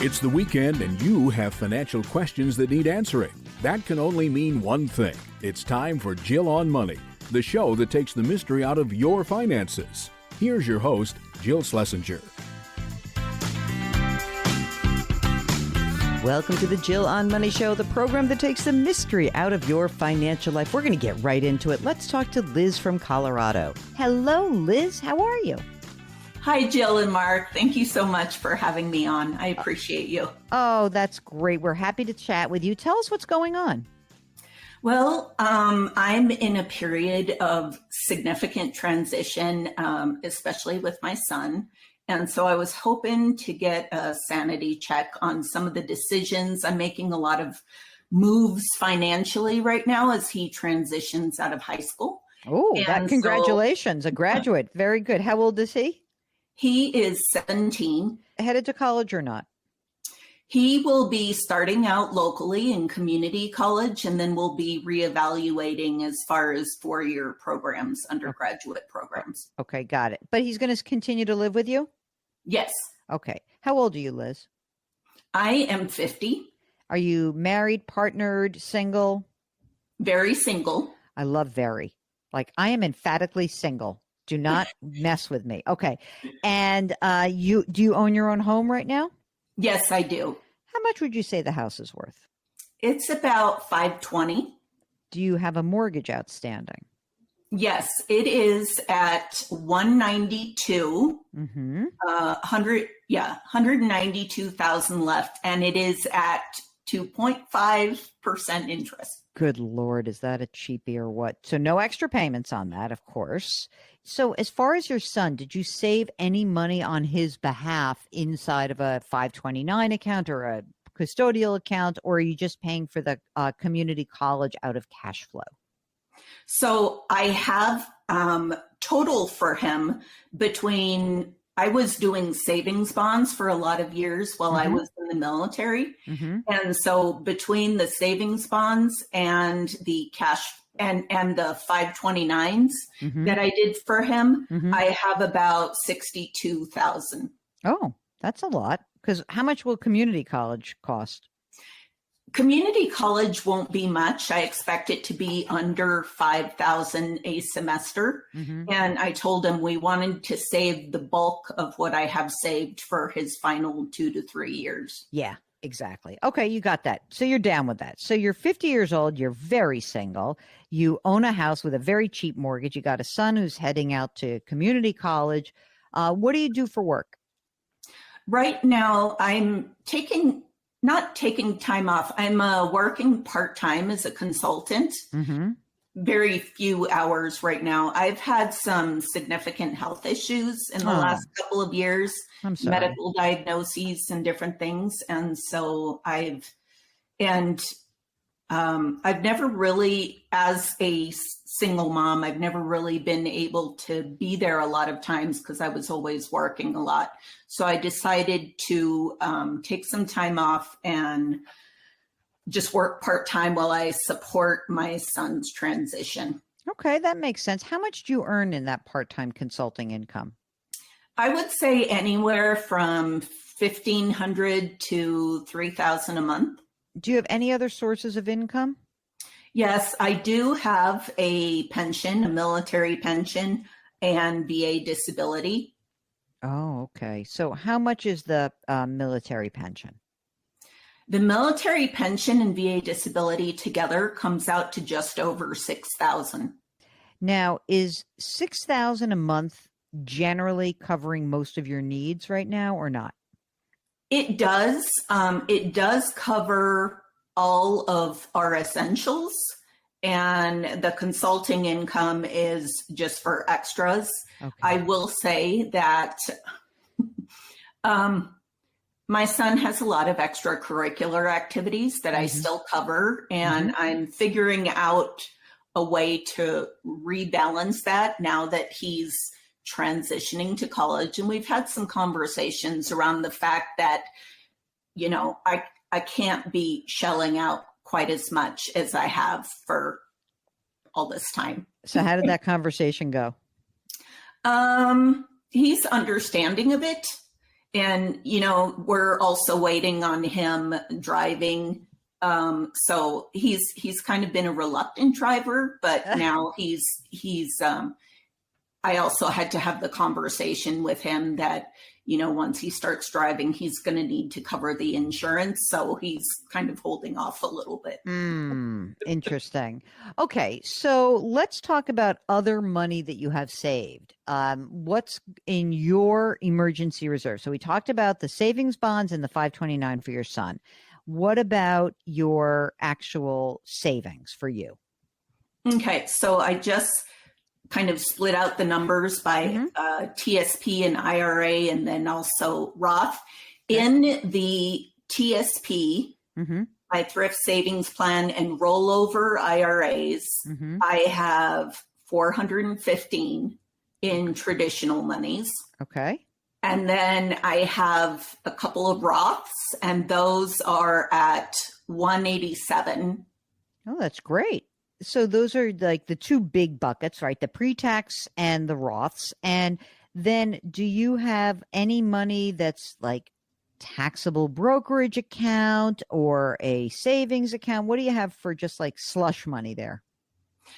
It's the weekend and you have financial questions that need answering. That can only mean one thing. It's time for Jill on Money, the show that takes the mystery out of your finances. Here's your host, Jill Schlesinger. Welcome to the Jill on Money Show, the program that takes the mystery out of your financial life. We're going to get right into it. Let's talk to Liz from Colorado. Hello, Liz. How are you? Hi, Jill and Mark. Thank you so much for having me on. I appreciate you. Oh, that's great. We're happy to chat with you. Tell us what's going on. Well, I'm in a period of significant transition, especially with my son. And so I was hoping to get a sanity check on some of the decisions. I'm making a lot of moves financially right now as he transitions out of high school. Oh, congratulations. A graduate. Very good. How old is he? He is 17. Headed to college or not? He will be starting out locally in community college, and then we'll be reevaluating as far as four-year programs, undergraduate programs. Okay, got it. But he's going to continue to live with you? Yes. Okay. How old are you, Liz? I am 50. Are you married, partnered, single? Very single. I love very. Like, I am emphatically single. Do not mess with me. Okay. And do you own your own home right now? Yes, I do. How much would you say the house is worth? It's about $520,000. Do you have a mortgage outstanding? Yes, it is at 192. Mm-hmm. 192,000 left, and it is at 2.5% interest. Good Lord, is that a cheapie or what? So no extra payments on that, of course. So as far as your son, did you save any money on his behalf inside of a 529 account or a custodial account, or are you just paying for the community college out of cash flow? So I have total for him between, I was doing savings bonds for a lot of years while I was in the military. And so between the savings bonds and the cash and the 529s that I did for him, I have about 62,000. Oh, that's a lot. Because how much will community college cost? Community college won't be much. I expect it to be under 5,000 a semester. And I told him we wanted to save the bulk of what I have saved for his final 2 to 3 years. Yeah, exactly. Okay, you got that. So you're down with that. So you're 50 years old. You're very single. You own a house with a very cheap mortgage. You got a son who's heading out to community college. What do you do for work? Right now, I'm not taking time off. I'm working part-time as a consultant. Very few hours right now. I've had some significant health issues in the last couple of years, medical diagnoses and different things. And so I've never really, as a single mom, I've never really been able to be there a lot of times because I was always working a lot. So I decided to take some time off and just work part-time while I support my son's transition. Okay, that makes sense. How much do you earn in that part-time consulting income? I would say anywhere from $1,500 to $3,000 a month. Do you have any other sources of income? Yes, I do have a pension, a military pension, and VA disability. Oh, okay. So how much is the military pension? The military pension and VA disability together comes out to just over $6,000. Now, is $6,000 a month generally covering most of your needs right now or not? It does. It does cover all of our essentials, and the consulting income is just for extras. Okay. I will say that my son has a lot of extracurricular activities that I still cover, and I'm figuring out a way to rebalance that now that he's transitioning to college. And we've had some conversations around the fact that, you know, I can't be shelling out quite as much as I have for all this time. So how did that conversation go? He's understanding of it. And, we're also waiting on him driving. So he's kind of been a reluctant driver, but now I also had to have the conversation with him that, once he starts driving, he's going to need to cover the insurance. So he's kind of holding off a little bit. Interesting. Okay. So let's talk about other money that you have saved. What's in your emergency reserve? So we talked about the savings bonds and the 529 for your son. What about your actual savings for you? Okay. So I just kind of split out the numbers by TSP and IRA, and then also Roth. In the TSP, my thrift savings plan and rollover IRAs, I have 415 in traditional monies. Okay. And then I have a couple of Roths, and those are at 187. Oh, that's great. So those are like the two big buckets, right? The pre-tax and the Roths. And then do you have any money that's like taxable brokerage account or a savings account? What do you have for just like slush money there?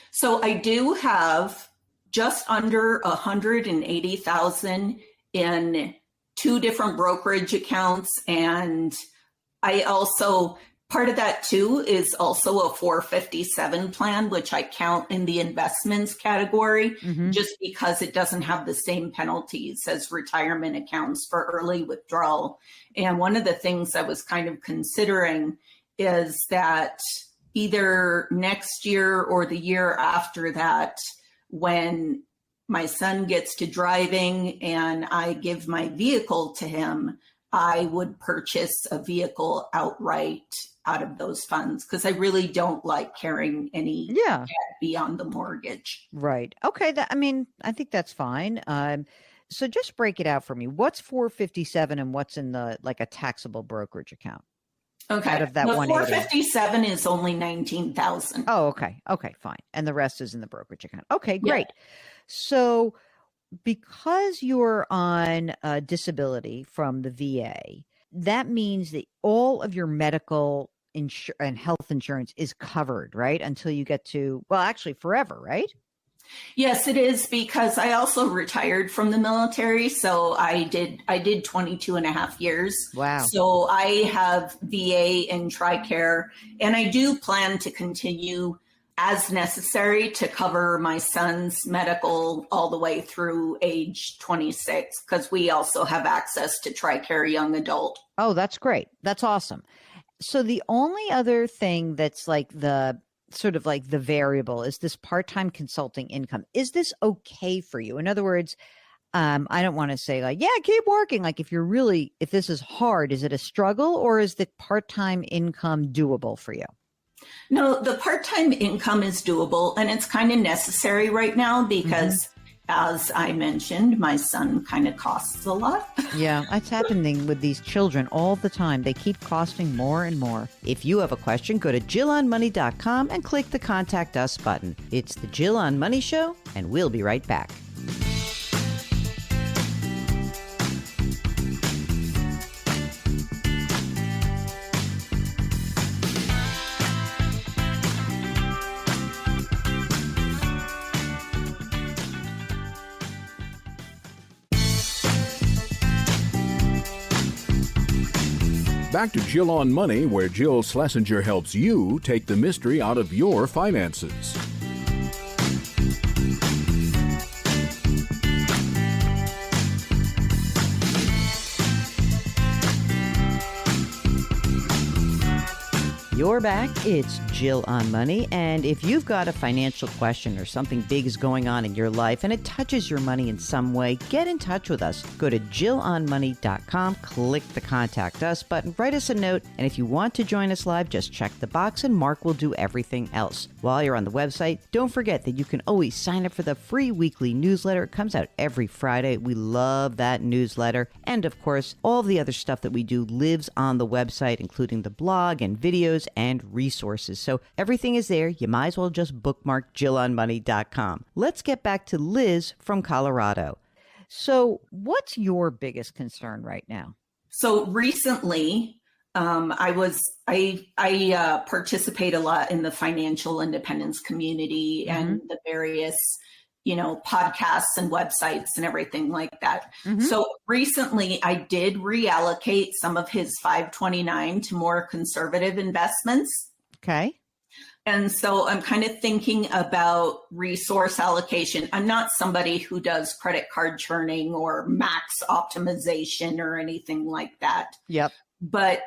So I do have just under 180,000 in two different brokerage accounts. And I also, part of that too is also a 457 plan, which I count in the investments category, just because it doesn't have the same penalties as retirement accounts for early withdrawal. And one of the things I was kind of considering is that either next year or the year after that, when my son gets to driving and I give my vehicle to him, I would purchase a vehicle outright out of those funds, because I really don't like carrying any debt beyond the mortgage. Right. Okay. I think that's fine. So just break it out for me. What's 457 and what's in the like a taxable brokerage account? Okay. Out of that the 180. 457 is only 19,000. Oh, okay. Okay, fine. And the rest is in the brokerage account. Okay, great. Yeah. So because you're on disability from the VA, that means that all of your medical and health insurance is covered, right? Until you get to, well, actually forever, right? Yes, it is, because I also retired from the military. So I did 22 and a half years. Wow. So I have VA and TRICARE, and I do plan to continue as necessary to cover my son's medical all the way through age 26, because we also have access to TRICARE Young Adult. Oh, that's great. That's awesome. So the only other thing that's like the sort of like the variable is this part-time consulting income. Is this okay for you? In other words, I don't want to say like, yeah, keep working. Like if this is hard, is it a struggle, or is the part-time income doable for you? No, the part-time income is doable, and it's kind of necessary right now because, as I mentioned, my son kind of costs a lot. Yeah, it's happening with these children all the time. They keep costing more and more. If you have a question, go to JillOnMoney.com and click the Contact Us button. It's the Jill on Money Show, and we'll be right back. Back to Jill on Money, where Jill Schlesinger helps you take the mystery out of your finances. You're back. It's Jill on Money. And if you've got a financial question or something big is going on in your life and it touches your money in some way, get in touch with us. Go to JillOnMoney.com, click the Contact Us button, write us a note, and if you want to join us live, just check the box and Mark will do everything else. While you're on the website, don't forget that you can always sign up for the free weekly newsletter. It comes out every Friday. We love that newsletter. And of course, all the other stuff that we do lives on the website, including the blog and videos and resources. So everything is there. You might as well just bookmark JillOnMoney.com. Let's get back to Liz from Colorado. So what's your biggest concern right now? So recently, I participate a lot in the financial independence community and the various, podcasts and websites and everything like that. So recently I did reallocate some of his 529 to more conservative investments. Okay. And so I'm kind of thinking about resource allocation. I'm not somebody who does credit card churning or max optimization or anything like that. Yep. But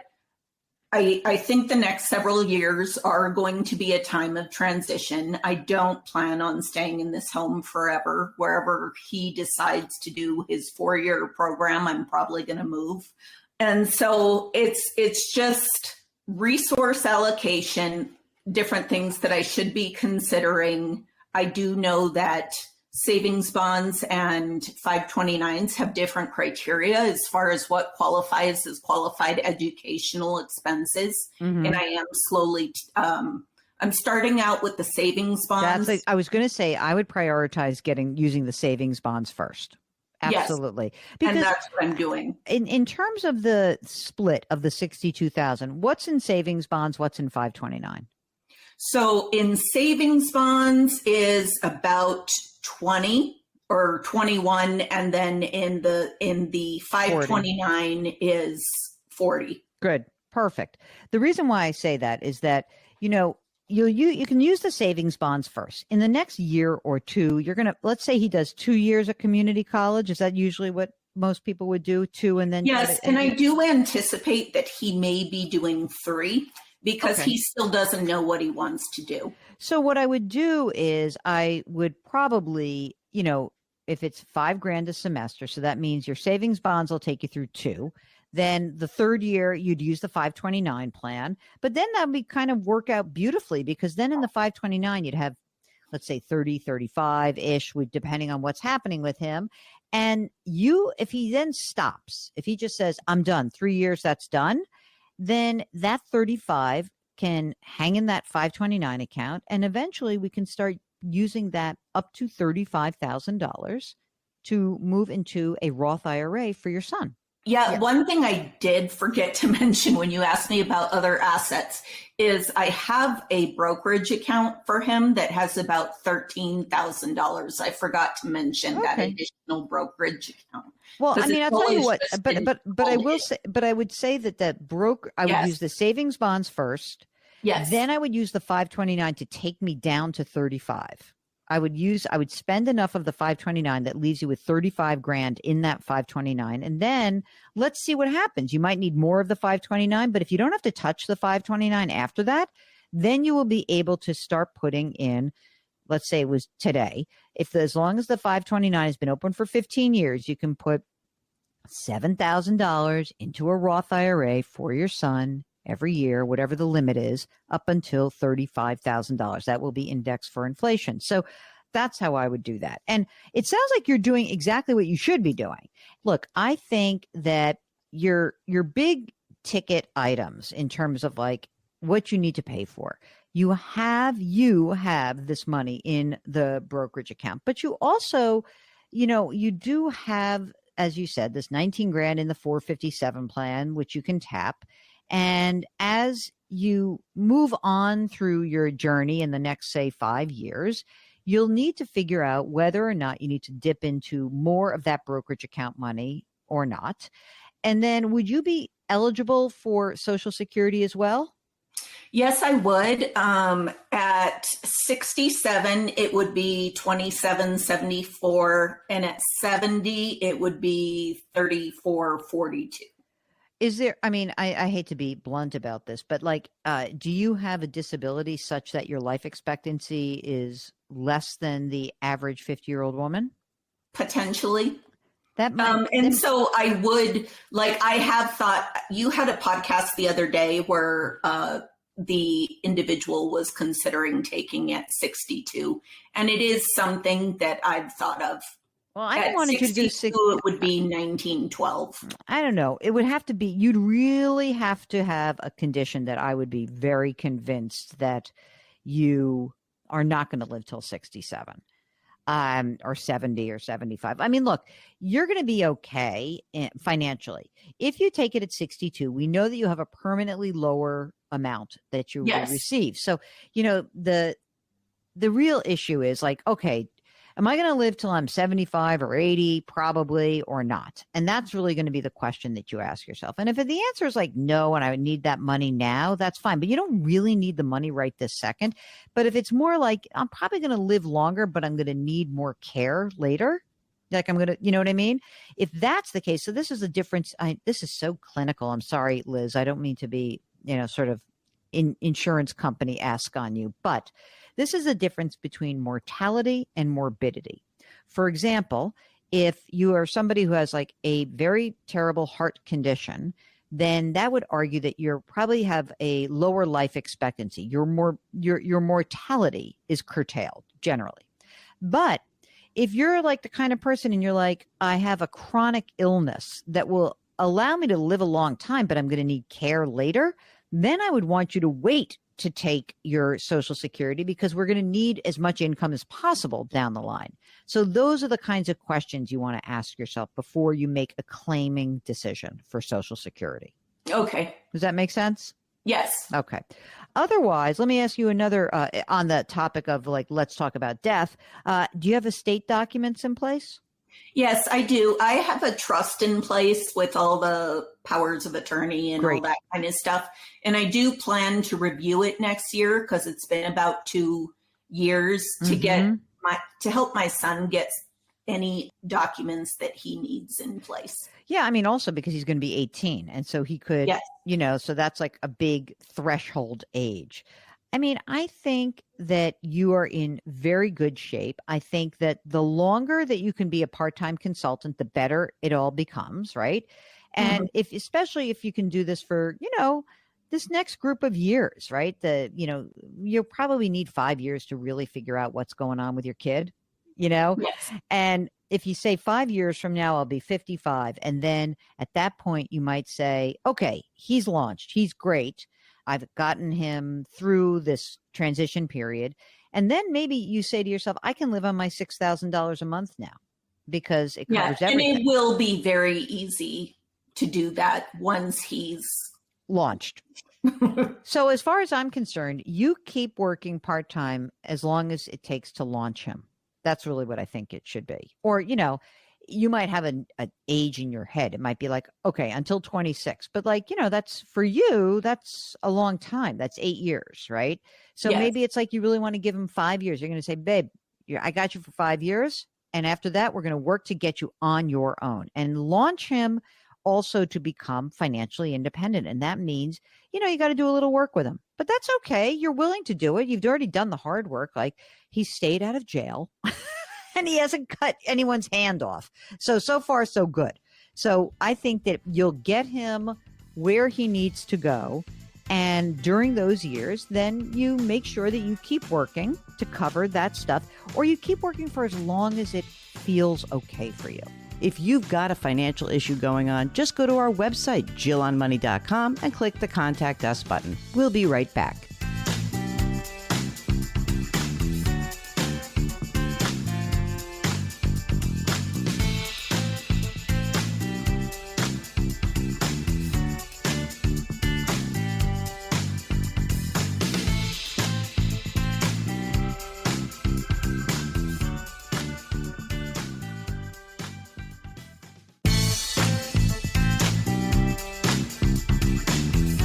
I think the next several years are going to be a time of transition. I don't plan on staying in this home forever. Wherever he decides to do his 4-year program, I'm probably going to move. And so it's just resource allocation, different things that I should be considering. I do know that savings bonds and 529s have different criteria as far as what qualifies as qualified educational expenses. And I am slowly, I'm starting out with the savings bonds. I was going to say, I would prioritize using the savings bonds first. Absolutely. Yes, because and that's what I'm doing. In terms of the split of the 62,000, what's in savings bonds? What's in 529? So in savings bonds is about 20 or 21, and then in the 529 40. Is 40. Good. Perfect. The reason why I say that is that, you can use the savings bonds first. In the next year or two, let's say he does 2 years at community college. Is that usually what most people would do? 2 and then? Yes. And I do anticipate that he may be doing 3. Because he still doesn't know what he wants to do. So what I would do is I would probably, if it's $5,000 a semester, so that means your savings bonds will take you through 2. Then the 3rd year, you'd use the 529 plan. But then that would kind of work out beautifully, because then in the 529, you'd have, let's say 30, 35-ish, depending on what's happening with him. And if he then stops, if he just says, I'm done, 3 years, that's done, then that 35 can hang in that 529 account. And eventually we can start using that up to $35,000 to move into a Roth IRA for your son. Yeah, one thing I did forget to mention when you asked me about other assets is I have a brokerage account for him that has about $13,000. I forgot to mention that additional brokerage account. Well, I mean, I'll tell you what, but I would say that I would use the savings bonds first. Yes. Then I would use the 529 to take me down to 35. I would spend enough of the 529 that leaves you with 35 grand in that 529. And then let's see what happens. You might need more of the 529, but if you don't have to touch the 529 after that, then you will be able to start putting in, let's say it was today. As long as the 529 has been open for 15 years, you can put $7,000 into a Roth IRA for your son every year, whatever the limit is, up until $35,000. That will be indexed for inflation. So that's how I would do that. And it sounds like you're doing exactly what you should be doing. Look, I think that your big ticket items in terms of like what you need to pay for, you have this money in the brokerage account, but you also, you do have, as you said, this 19 grand in the 457 plan, which you can tap. And as you move on through your journey in the next, say, 5 years, you'll need to figure out whether or not you need to dip into more of that brokerage account money or not. And then would you be eligible for Social Security as well? Yes, I would. At 67, it would be 27.74, and at 70, it would be 34.42. Is there, I hate to be blunt about this, but do you have a disability such that your life expectancy is less than the average 50-year-old woman? Potentially. So I would, I have thought, you had a podcast the other day where the individual was considering taking at 62, and it is something that I've thought of. Well, I don't want you to do 60. It would be 1912. I don't know. It would have to be, you'd really have to have a condition that I would be very convinced that you are not going to live till 67. or 70 or 75. I mean, look, you're going to be okay financially. If you take it at 62, we know that you have a permanently lower amount that you will receive. So, the real issue is like, okay, am I going to live till I'm 75 or 80? Probably, or not. And that's really going to be the question that you ask yourself. And if the answer is like, no, and I would need that money now, that's fine. But you don't really need the money right this second. But if it's more like, I'm probably going to live longer, but I'm going to need more care later. Like I'm going to, you know what I mean? If that's the case, so this is a difference. This is so clinical. I'm sorry, Liz. I don't mean to be, sort of insurance company-esque on you, but this is a difference between mortality and morbidity. For example, if you are somebody who has like a very terrible heart condition, then that would argue that you probably have a lower life expectancy. Your mortality is curtailed generally. But if you're like the kind of person and you're like, I have a chronic illness that will allow me to live a long time, but I'm going to need care later, then I would want you to wait to take your Social Security because we're going to need as much income as possible down the line. So those are the kinds of questions you want to ask yourself before you make a claiming decision for Social Security. Okay. Does that make sense? Yes. Okay. Otherwise, let me ask you another on the topic of like, let's talk about death. Do you have estate documents in place? Yes, I do. I have a trust in place with all the powers of attorney and all that kind of stuff. And I do plan to review it next year because it's been about 2 years to help my son get any documents that he needs in place. Yeah, I mean, also because he's going to be 18. And so he could, so that's like a big threshold age. I mean, I think that you are in very good shape. I think that the longer that you can be a part-time consultant, the better it all becomes, right? And especially if you can do this for, this next group of years, right? You'll probably need 5 years to really figure out what's going on with your kid, Yes. And if you say 5 years from now, I'll be 55. And then at that point, you might say, okay, he's launched. He's great. I've gotten him through this transition period. And then maybe you say to yourself, I can live on my $6,000 a month now because it covers everything. And it will be very easy to do that once he's launched. So as far as I'm concerned, you keep working part-time as long as it takes to launch him. That's really what I think it should be. Or, you might have an age in your head. It might be like, okay, until 26. But like, that's for you, that's a long time. That's 8 years, right? So maybe it's like you really want to give him 5 years. You're going to say, babe, I got you for 5 years. And after that, we're going to work to get you on your own and launch him also to become financially independent. And that means, you got to do a little work with him. But that's okay. You're willing to do it. You've already done the hard work. Like he stayed out of jail. And he hasn't cut anyone's hand off. So far, so good. So I think that you'll get him where he needs to go. And during those years, then you make sure that you keep working to cover that stuff, or you keep working for as long as it feels okay for you. If you've got a financial issue going on, just go to our website, JillOnMoney.com, and click the Contact Us button. We'll be right back.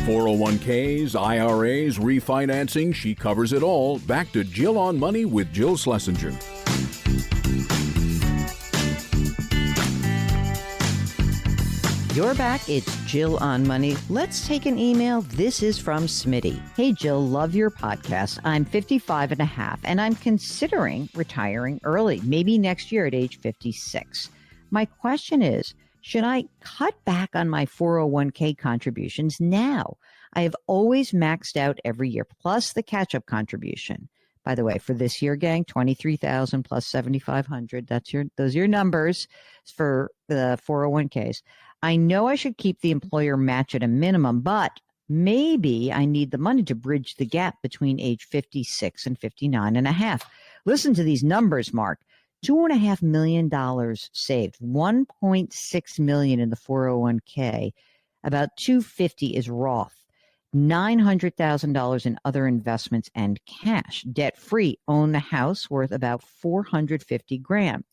.401ks, IRAs, refinancing, she covers it all. Back to Jill on Money with Jill Schlesinger. You're back. It's Jill on Money. Let's take an email. This is from Smitty. Hey, Jill, love your podcast. I'm 55 and a half, and I'm considering retiring early, maybe next year at age 56. My question is, should I cut back on my 401k contributions now? I have always maxed out every year, plus the catch-up contribution. By the way, for this year, gang, 23,000 plus 7,500. Those are your numbers for the 401ks. I know I should keep the employer match at a minimum, but maybe I need the money to bridge the gap between age 56 and 59 and a half. Listen to these numbers, Mark. $2.5 million saved, 1.6 million in the 401k, about 250 is Roth, $900,000 in other investments and cash, debt free, own the house worth about 450 grand.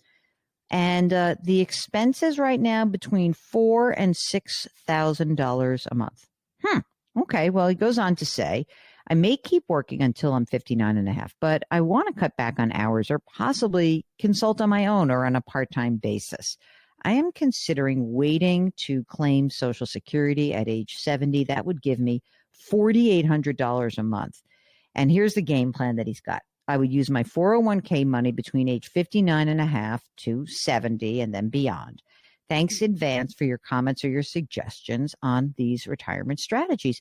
And the expenses right now between $4,000 and $6,000 a month. Okay. Well, he goes on to say, I may keep working until I'm 59 and a half, but I want to cut back on hours or possibly consult on my own or on a part-time basis. I am considering waiting to claim Social Security at age 70. That would give me $4,800 a month. And here's the game plan that he's got. I would use my 401k money between age 59 and a half to 70 and then beyond. Thanks in advance for your comments or your suggestions on these retirement strategies.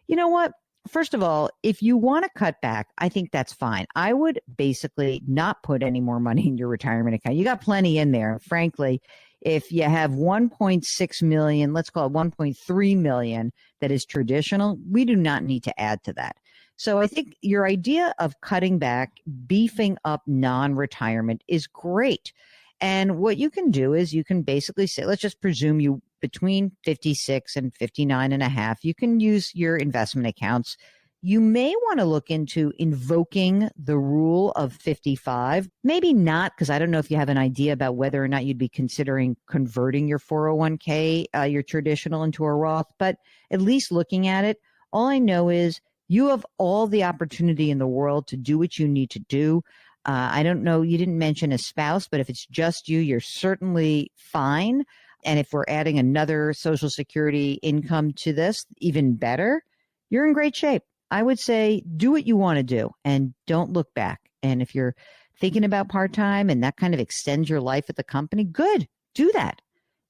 You know what? First of all, if you want to cut back, I think that's fine. I would basically not put any more money in your retirement account. You got plenty in there. Frankly, if you have 1.6 million, let's call it 1.3 million that is traditional, we do not need to add to that. So I think your idea of cutting back, beefing up non-retirement is great. And what you can do is you can basically say, let's just presume you between 56 and 59 and a half, you can use your investment accounts. You may want to look into invoking the rule of 55. Maybe not, because I don't know if you have an idea about whether or not you'd be considering converting your 401k, your traditional, into a Roth, but at least looking at it, all I know is you have all the opportunity in the world to do what you need to do. I don't know, you didn't mention a spouse, but if it's just you, you're certainly fine. And if we're adding another Social Security income to this, even better, you're in great shape. I would say do what you want to do and don't look back. And if you're thinking about part-time and that kind of extends your life at the company, good, do that.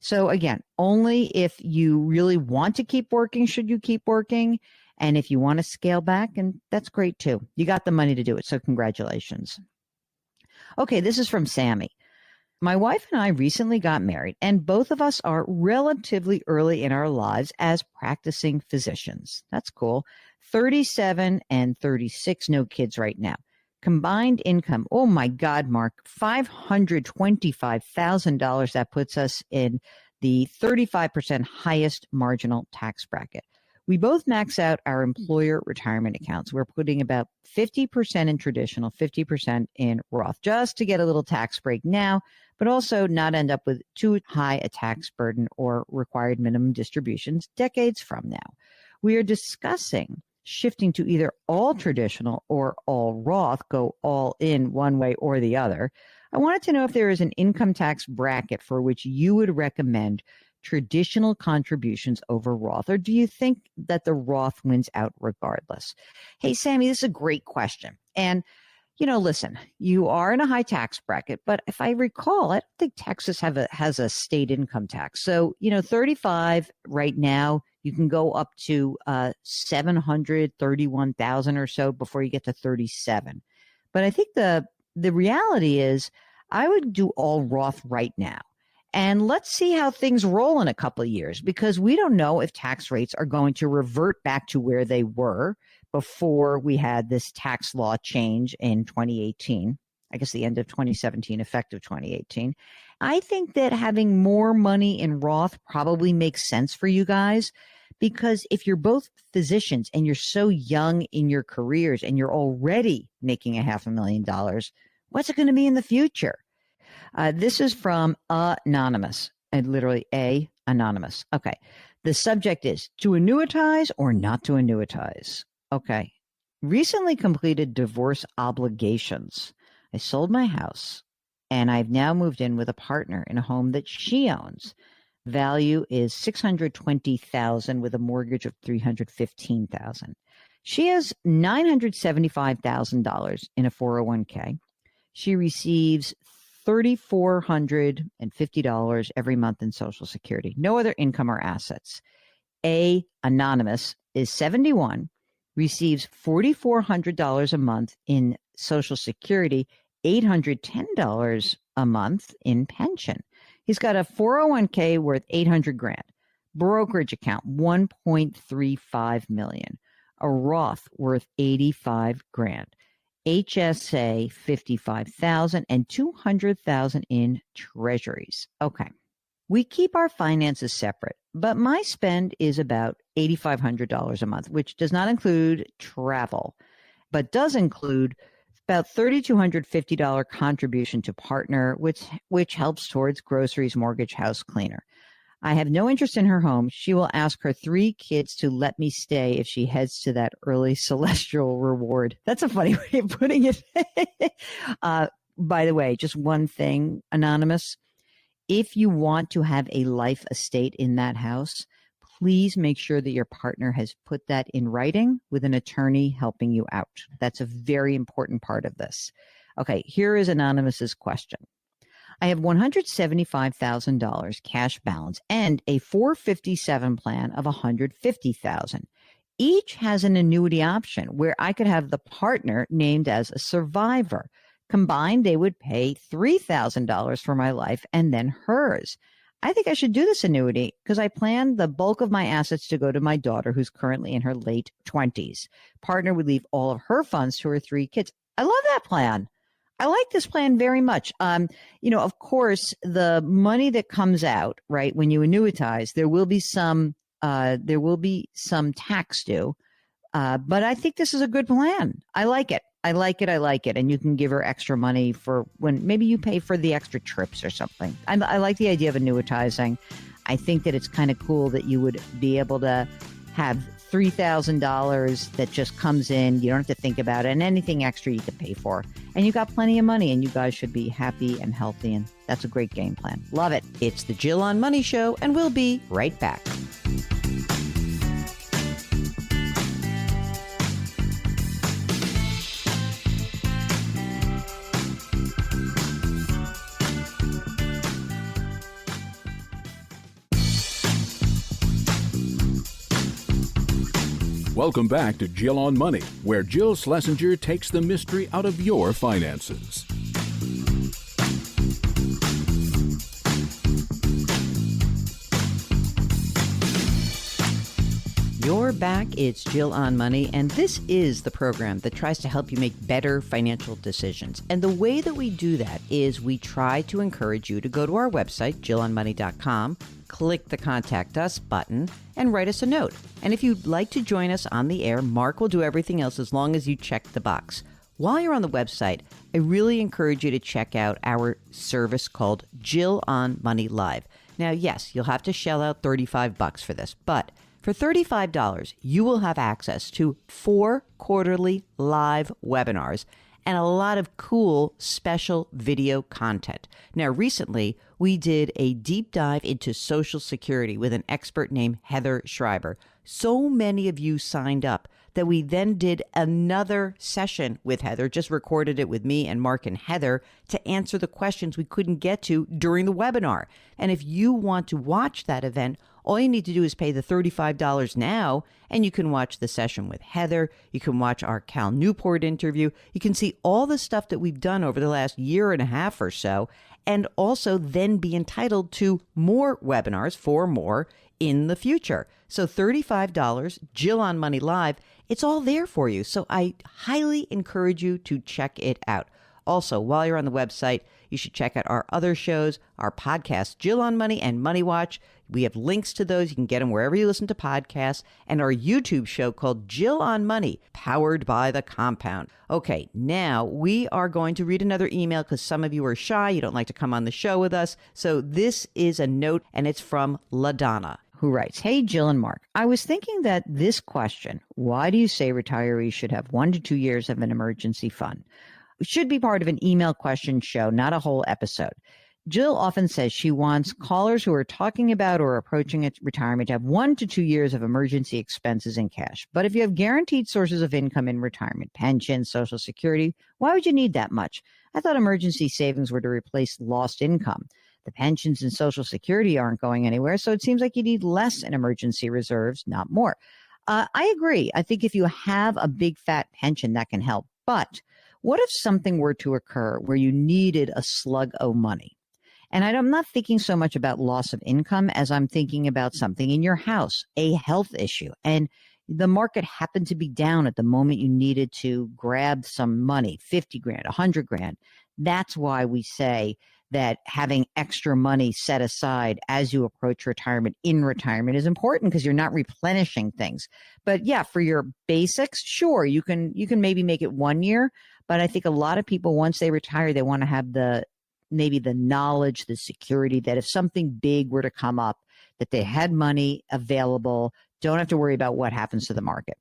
So again, only if you really want to keep working should you keep working. And if you want to scale back, and that's great too. You got the money to do it. So congratulations. Okay, this is from Sammy. My wife and I recently got married, and both of us are relatively early in our lives as practicing physicians. That's cool. 37 and 36, no kids right now. Combined income, oh my God, Mark, $525,000. That puts us in the 35% highest marginal tax bracket. We both max out our employer retirement accounts. We're putting about 50% in traditional, 50% in Roth, just to get a little tax break now, but also not end up with too high a tax burden or required minimum distributions decades from now. We are discussing shifting to either all traditional or all Roth, go all in one way or the other. I wanted to know if there is an income tax bracket for which you would recommend traditional contributions over Roth, or do you think that the Roth wins out regardless? Hey, Sammy, this is a great question. And, you know, listen, you are in a high tax bracket, but if I recall, I don't think Texas has a state income tax. So, 35 right now, you can go up to 731,000 or so before you get to 37. But I think the reality is I would do all Roth right now. And let's see how things roll in a couple of years, because we don't know if tax rates are going to revert back to where they were before we had this tax law change in 2018. I guess the end of 2017, effective 2018. I think that having more money in Roth probably makes sense for you guys, because if you're both physicians and you're so young in your careers and you're already making $500,000, what's it going to be in the future? This is from Anonymous, and literally Anonymous. Okay. The subject is to annuitize or not to annuitize. Okay. Recently completed divorce obligations. I sold my house and I've now moved in with a partner in a home that she owns. Value is $620,000 with a mortgage of $315,000. She has $975,000 in a 401k. She receives $3,450 every month in Social Security. No other income or assets. Anonymous is 71, receives $4,400 a month in Social Security, $810 a month in pension. He's got a 401k worth $800,000, brokerage account $1.35 million, a Roth worth $85,000. HSA 55,000 and 200,000 in treasuries. Okay. We keep our finances separate, but my spend is about $8,500 a month, which does not include travel, but does include about $3,250 contribution to partner, which helps towards groceries, mortgage, house cleaner. I have no interest in her home. She will ask her 3 kids to let me stay if she heads to that early celestial reward. That's a funny way of putting it. By the way, just one thing, Anonymous. If you want to have a life estate in that house, please make sure that your partner has put that in writing with an attorney helping you out. That's a very important part of this. Okay, here is Anonymous's question. I have $175,000 cash balance and a 457 plan of $150,000. Each has an annuity option where I could have the partner named as a survivor. Combined, they would pay $3,000 for my life and then hers. I think I should do this annuity because I plan the bulk of my assets to go to my daughter, who's currently in her late 20s. Partner would leave all of her funds to her 3 kids. I love that plan. I like this plan very much. Of course, the money that comes out, right, when you annuitize, there will be some tax due. But I think this is a good plan. I like it. I like it. And you can give her extra money for when maybe you pay for the extra trips or something. I like the idea of annuitizing. I think that it's kind of cool that you would be able to have $3,000 that just comes in. You don't have to think about it, and anything extra you can pay for. And you got plenty of money, and you guys should be happy and healthy. And that's a great game plan. Love it. It's the Jill on Money Show, and we'll be right back. Welcome back to Jill on Money, where Jill Schlesinger takes the mystery out of your finances. You're back. It's Jill on Money, and this is the program that tries to help you make better financial decisions. And the way that we do that is we try to encourage you to go to our website, jillonmoney.com, click the Contact Us button, and write us a note. And if you'd like to join us on the air, Mark will do everything else as long as you check the box. While you're on the website, I really encourage you to check out our service called Jill on Money Live. Now, yes, you'll have to shell out $35 for this, but for $35, you will have access to 4 quarterly live webinars and a lot of cool special video content. Now, recently, we did a deep dive into Social Security with an expert named Heather Schreiber. So many of you signed up that we then did another session with Heather, just recorded it with me and Mark and Heather to answer the questions we couldn't get to during the webinar. And if you want to watch that event, all you need to do is pay the $35 now, and you can watch the session with Heather. You can watch our Cal Newport interview. You can see all the stuff that we've done over the last year and a half or so, and also then be entitled to more webinars, 4 more, in the future. So $35, Jill on Money Live, it's all there for you. So I highly encourage you to check it out. Also, while you're on the website, you should check out our other shows, our podcasts, Jill on Money and Money Watch. We have links to those. You can get them wherever you listen to podcasts. And our YouTube show called Jill on Money, powered by The Compound. Okay, now we are going to read another email because some of you are shy. You don't like to come on the show with us. So this is a note, and it's from LaDonna, who writes, "Hey, Jill and Mark, I was thinking that this question, why do you say retirees should have 1 to 2 years of an emergency fund, should be part of an email question show, not a whole episode. Jill often says she wants callers who are talking about or approaching retirement to have 1 to 2 years of emergency expenses in cash. But if you have guaranteed sources of income in retirement, pension, Social Security, why would you need that much? I thought emergency savings were to replace lost income. The pensions and Social Security aren't going anywhere, so it seems like you need less in emergency reserves, not more." I agree. I think if you have a big fat pension, that can help. But what if something were to occur where you needed a slug of money? And I'm not thinking so much about loss of income as I'm thinking about something in your house, a health issue. And the market happened to be down at the moment you needed to grab some money, 50 grand, 100 grand. That's why we say that having extra money set aside as you approach retirement in retirement is important because you're not replenishing things. But yeah, for your basics, sure, you can maybe make it 1 year. But I think a lot of people, once they retire, they want to have maybe the knowledge, the security that if something big were to come up, that they had money available, don't have to worry about what happens to the market.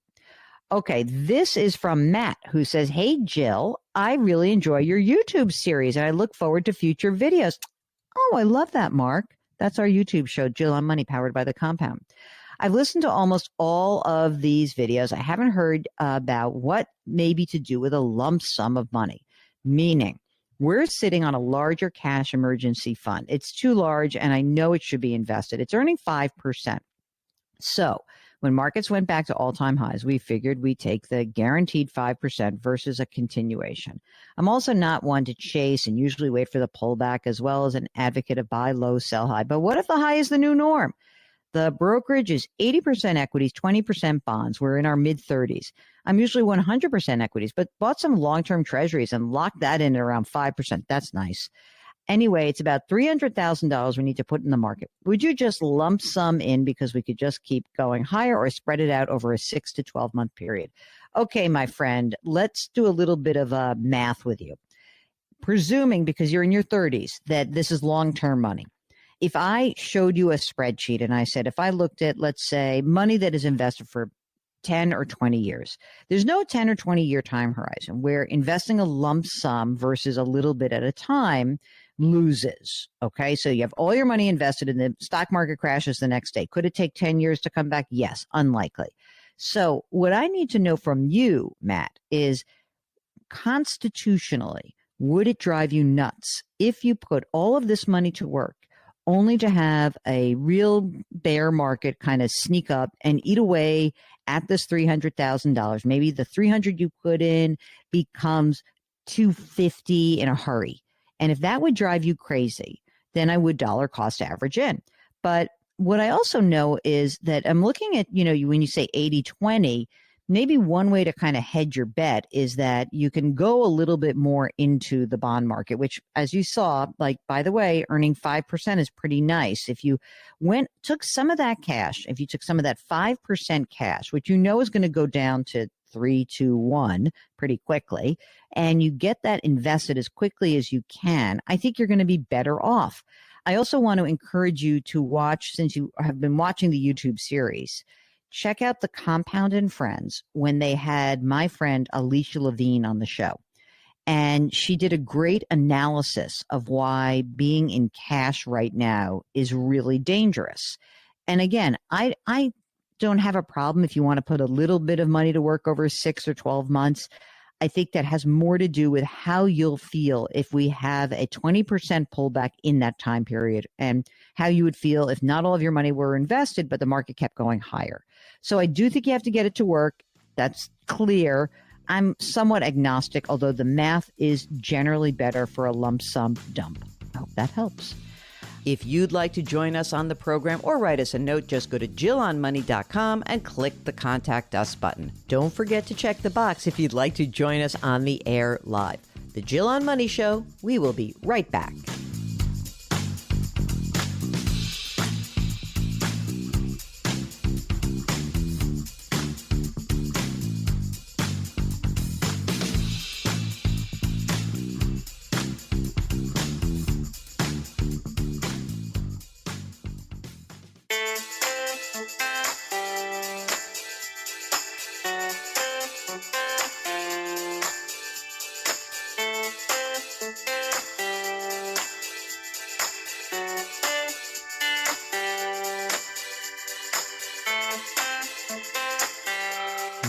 Okay, this is from Matt, who says, "Hey, Jill, I really enjoy your YouTube series, and I look forward to future videos." Oh, I love that, Mark. That's our YouTube show, Jill on Money, powered by The Compound. I've listened to almost all of these videos. I haven't heard about what may be to do with a lump sum of money, meaning we're sitting on a larger cash emergency fund. It's too large, and I know it should be invested. It's earning 5%. So when markets went back to all-time highs, we figured we'd take the guaranteed 5% versus a continuation. I'm also not one to chase and usually wait for the pullback, as well as an advocate of buy low, sell high. But what if the high is the new norm? The brokerage is 80% equities, 20% bonds. We're in our mid-30s. I'm usually 100% equities, but bought some long-term treasuries and locked that in at around 5%. That's nice. Anyway, it's about $300,000 we need to put in the market. Would you just lump sum in because we could just keep going higher, or spread it out over a 6 to 12-month period? Okay, my friend, let's do a little bit of math with you. Presuming, because you're in your 30s, that this is long-term money. If I showed you a spreadsheet and I said, if I looked at, let's say, money that is invested for 10 or 20 years, there's no 10 or 20-year time horizon where investing a lump sum versus a little bit at a time loses. Okay, so you have all your money invested and the stock market crashes the next day. Could it take 10 years to come back? Yes, unlikely. So what I need to know from you, Matt, is constitutionally, would it drive you nuts if you put all of this money to work only to have a real bear market kind of sneak up and eat away at this $300,000? Maybe the 300 you put in becomes 250 in a hurry. And if that would drive you crazy, then I would dollar cost average in. But what I also know is that I'm looking at, when you say 80-20, maybe one way to kind of hedge your bet is that you can go a little bit more into the bond market, which, as you saw, like, by the way, earning 5% is pretty nice. If you took some of that cash, if you took some of that 5% cash, which is going to go down to 3, 2, 1 pretty quickly, and you get that invested as quickly as you can, I think you're going to be better off. I also want to encourage you to watch, since you have been watching the YouTube series, check out The Compound and Friends when they had my friend Alicia Levine on the show. And she did a great analysis of why being in cash right now is really dangerous. And again, I don't have a problem if you want to put a little bit of money to work over 6 or 12 months. I think that has more to do with how you'll feel if we have a 20% pullback in that time period, and how you would feel if not all of your money were invested, but the market kept going higher. So I do think you have to get it to work. That's clear. I'm somewhat agnostic, although the math is generally better for a lump sum dump. I hope that helps. If you'd like to join us on the program or write us a note, just go to JillOnMoney.com and click the Contact Us button. Don't forget to check the box if you'd like to join us on the air live. The Jill on Money Show. We will be right back.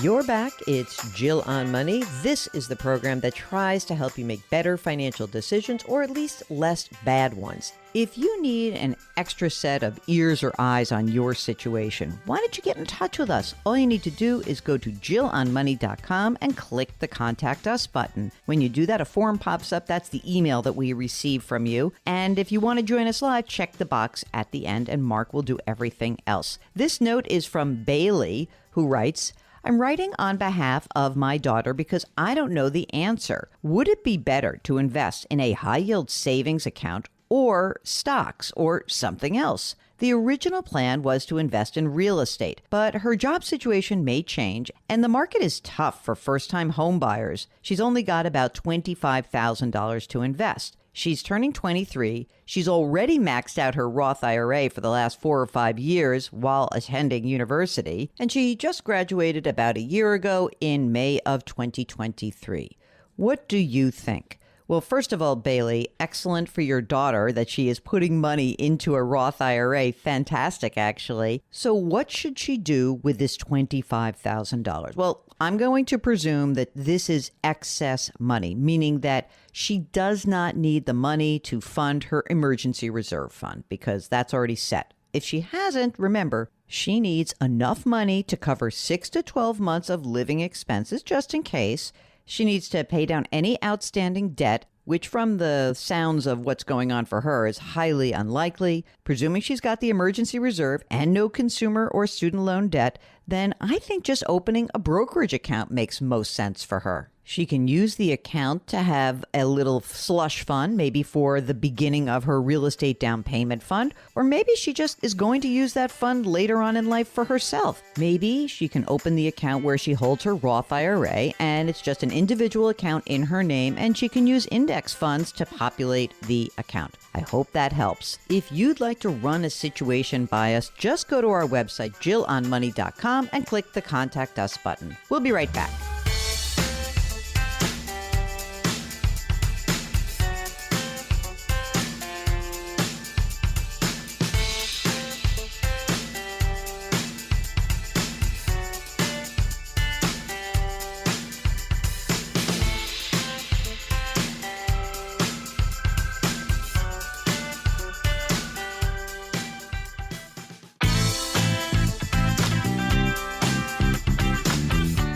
You're back. It's Jill on Money. This is the program that tries to help you make better financial decisions, or at least less bad ones. If you need an extra set of ears or eyes on your situation, why don't you get in touch with us? All you need to do is go to jillonmoney.com and click the Contact Us button. When you do that, a form pops up. That's the email that we receive from you. And if you want to join us live, check the box at the end, and Mark will do everything else. This note is from Bailey, who writes, I'm writing on behalf of my daughter because I don't know the answer. Would it be better to invest in a high-yield savings account or stocks or something else? The original plan was to invest in real estate, but her job situation may change, and the market is tough for first-time home buyers. She's only got about $25,000 to invest. She's turning 23. She's already maxed out her Roth IRA for the last 4 or 5 years while attending university, and she just graduated about a year ago in May of 2023. What do you think? Well, first of all, Bailey, excellent for your daughter that she is putting money into a Roth IRA. Fantastic, actually. So what should she do with this $25,000? Well, I'm going to presume that this is excess money, meaning that she does not need the money to fund her emergency reserve fund because that's already set. If she hasn't, remember, she needs enough money to cover 6 to 12 months of living expenses just in case. She needs to pay down any outstanding debt, which from the sounds of what's going on for her is highly unlikely. Presuming she's got the emergency reserve and no consumer or student loan debt, then I think just opening a brokerage account makes most sense for her. She can use the account to have a little slush fund, maybe for the beginning of her real estate down payment fund, or maybe she just is going to use that fund later on in life for herself. Maybe she can open the account where she holds her Roth IRA, and it's just an individual account in her name, and she can use index funds to populate the account. I hope that helps. If you'd like to run a situation by us, just go to our website, jillonmoney.com, and click the Contact Us button. We'll be right back.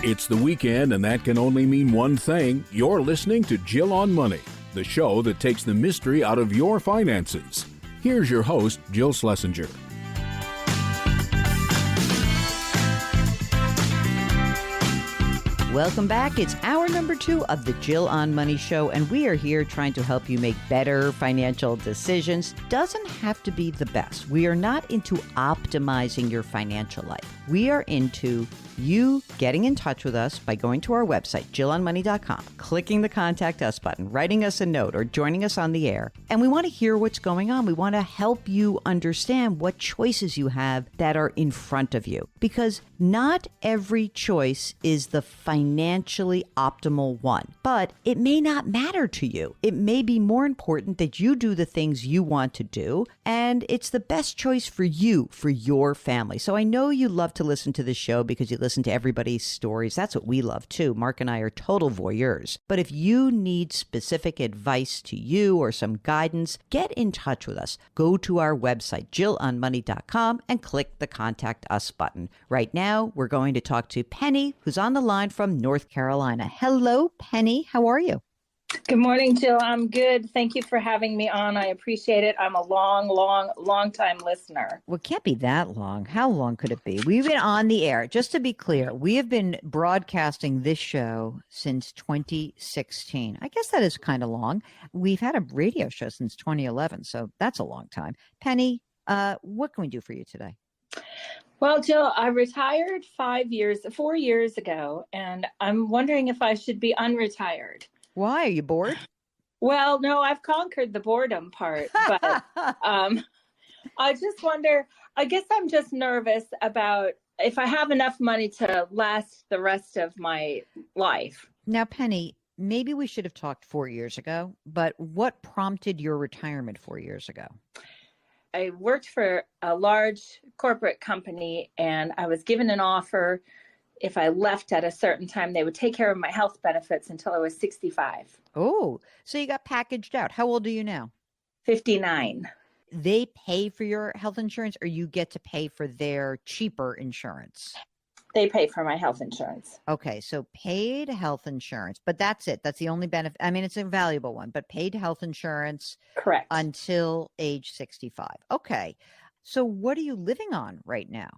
It's the weekend, and that can only mean one thing. You're listening to Jill on Money, the show that takes the mystery out of your finances. Here's your host, Jill Schlesinger. Welcome back. It's hour number 2 of the Jill on Money show, and we are here trying to help you make better financial decisions. Doesn't have to be the best. We are not into optimizing your financial life. We are into you getting in touch with us by going to our website, jillonmoney.com, clicking the Contact Us button, writing us a note, or joining us on the air. And we want to hear what's going on. We want to help you understand what choices you have that are in front of you. Because not every choice is the financially optimal one, but it may not matter to you. It may be more important that you do the things you want to do, and it's the best choice for you, for your family. So I know you love to listen to this show because you listen to everybody's stories. That's what we love too. Mark and I are total voyeurs. But if you need specific advice to you or some guidance, get in touch with us. Go to our website, jillonmoney.com, and click the Contact Us button. Right now, we're going to talk to Penny, who's on the line from North Carolina. Hello, Penny. How are you? Good morning, Jill. I'm good. Thank you for having me on. I appreciate it. I'm a long time listener. Well, it can't be that long. How long could it be? We've been on the air. Just to be clear, we have been broadcasting this show since 2016. I guess that is kind of long. We've had a radio show since 2011, so that's a long time. Penny, what can we do for you today? Well, Jill, I retired 4 years ago, and I'm wondering if I should be unretired. Why? Are you bored? Well, no, I've conquered the boredom part, but I just wonder, I guess I'm just nervous about if I have enough money to last the rest of my life. Now, Penny, maybe we should have talked 4 years ago, but what prompted your retirement 4 years ago? I worked for a large corporate company, and I was given an offer if I left at a certain time, they would take care of my health benefits until I was 65. Oh, so you got packaged out. How old are you now? 59. They pay for your health insurance, or you get to pay for their cheaper insurance? They pay for my health insurance. Okay, so paid health insurance, but that's it. That's the only benefit. I mean, it's a valuable one, but paid health insurance Correct. until age 65. Okay. So what are you living on right now?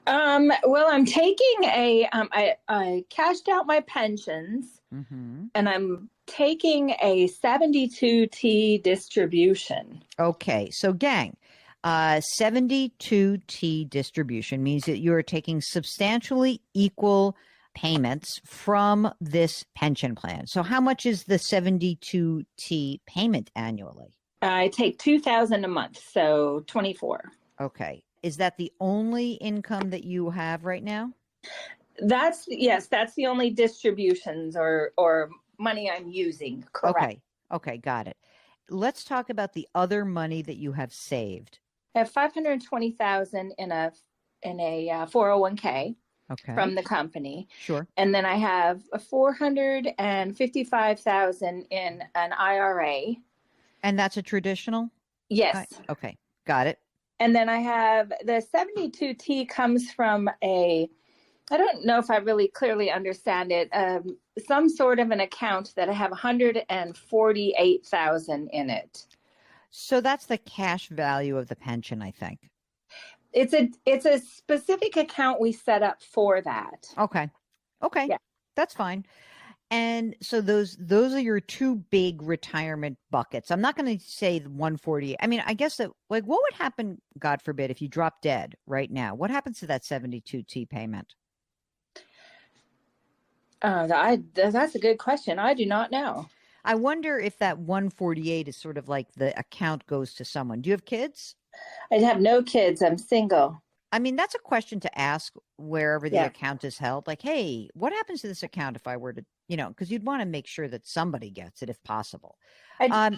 Well, I'm taking I cashed out my pensions, and I'm taking a 72T distribution. Okay. So gang, 72T distribution means that you're taking substantially equal payments from this pension plan. So how much is the 72T payment annually? I take $2,000 a month, so 24. Okay. Is that the only income that you have right now? That's the only distributions or money I'm using. Correct. Okay, got it. Let's talk about the other money that you have saved. I have $520,000 in a 401k from the company. Sure. And then I have $455,000 in an IRA. And that's a traditional? Yes. Okay, got it. And then I have the 72T comes from I don't know if I really clearly understand it, some sort of an account that I have $148,000 in it. So that's the cash value of the pension, I think. It's a specific account we set up for that. Okay. Yeah. That's fine. And so those are your two big retirement buckets. I'm not going to say the 140. I mean, I guess that, like, what would happen, God forbid, if you drop dead right now? What happens to that 72T payment? That's a good question. I do not know. I wonder if that 148 is sort of like the account goes to someone. Do you have kids? I have no kids. I'm single. I mean, that's a question to ask wherever the account is held. Like, hey, what happens to this account if I were to, because you'd want to make sure that somebody gets it if possible. I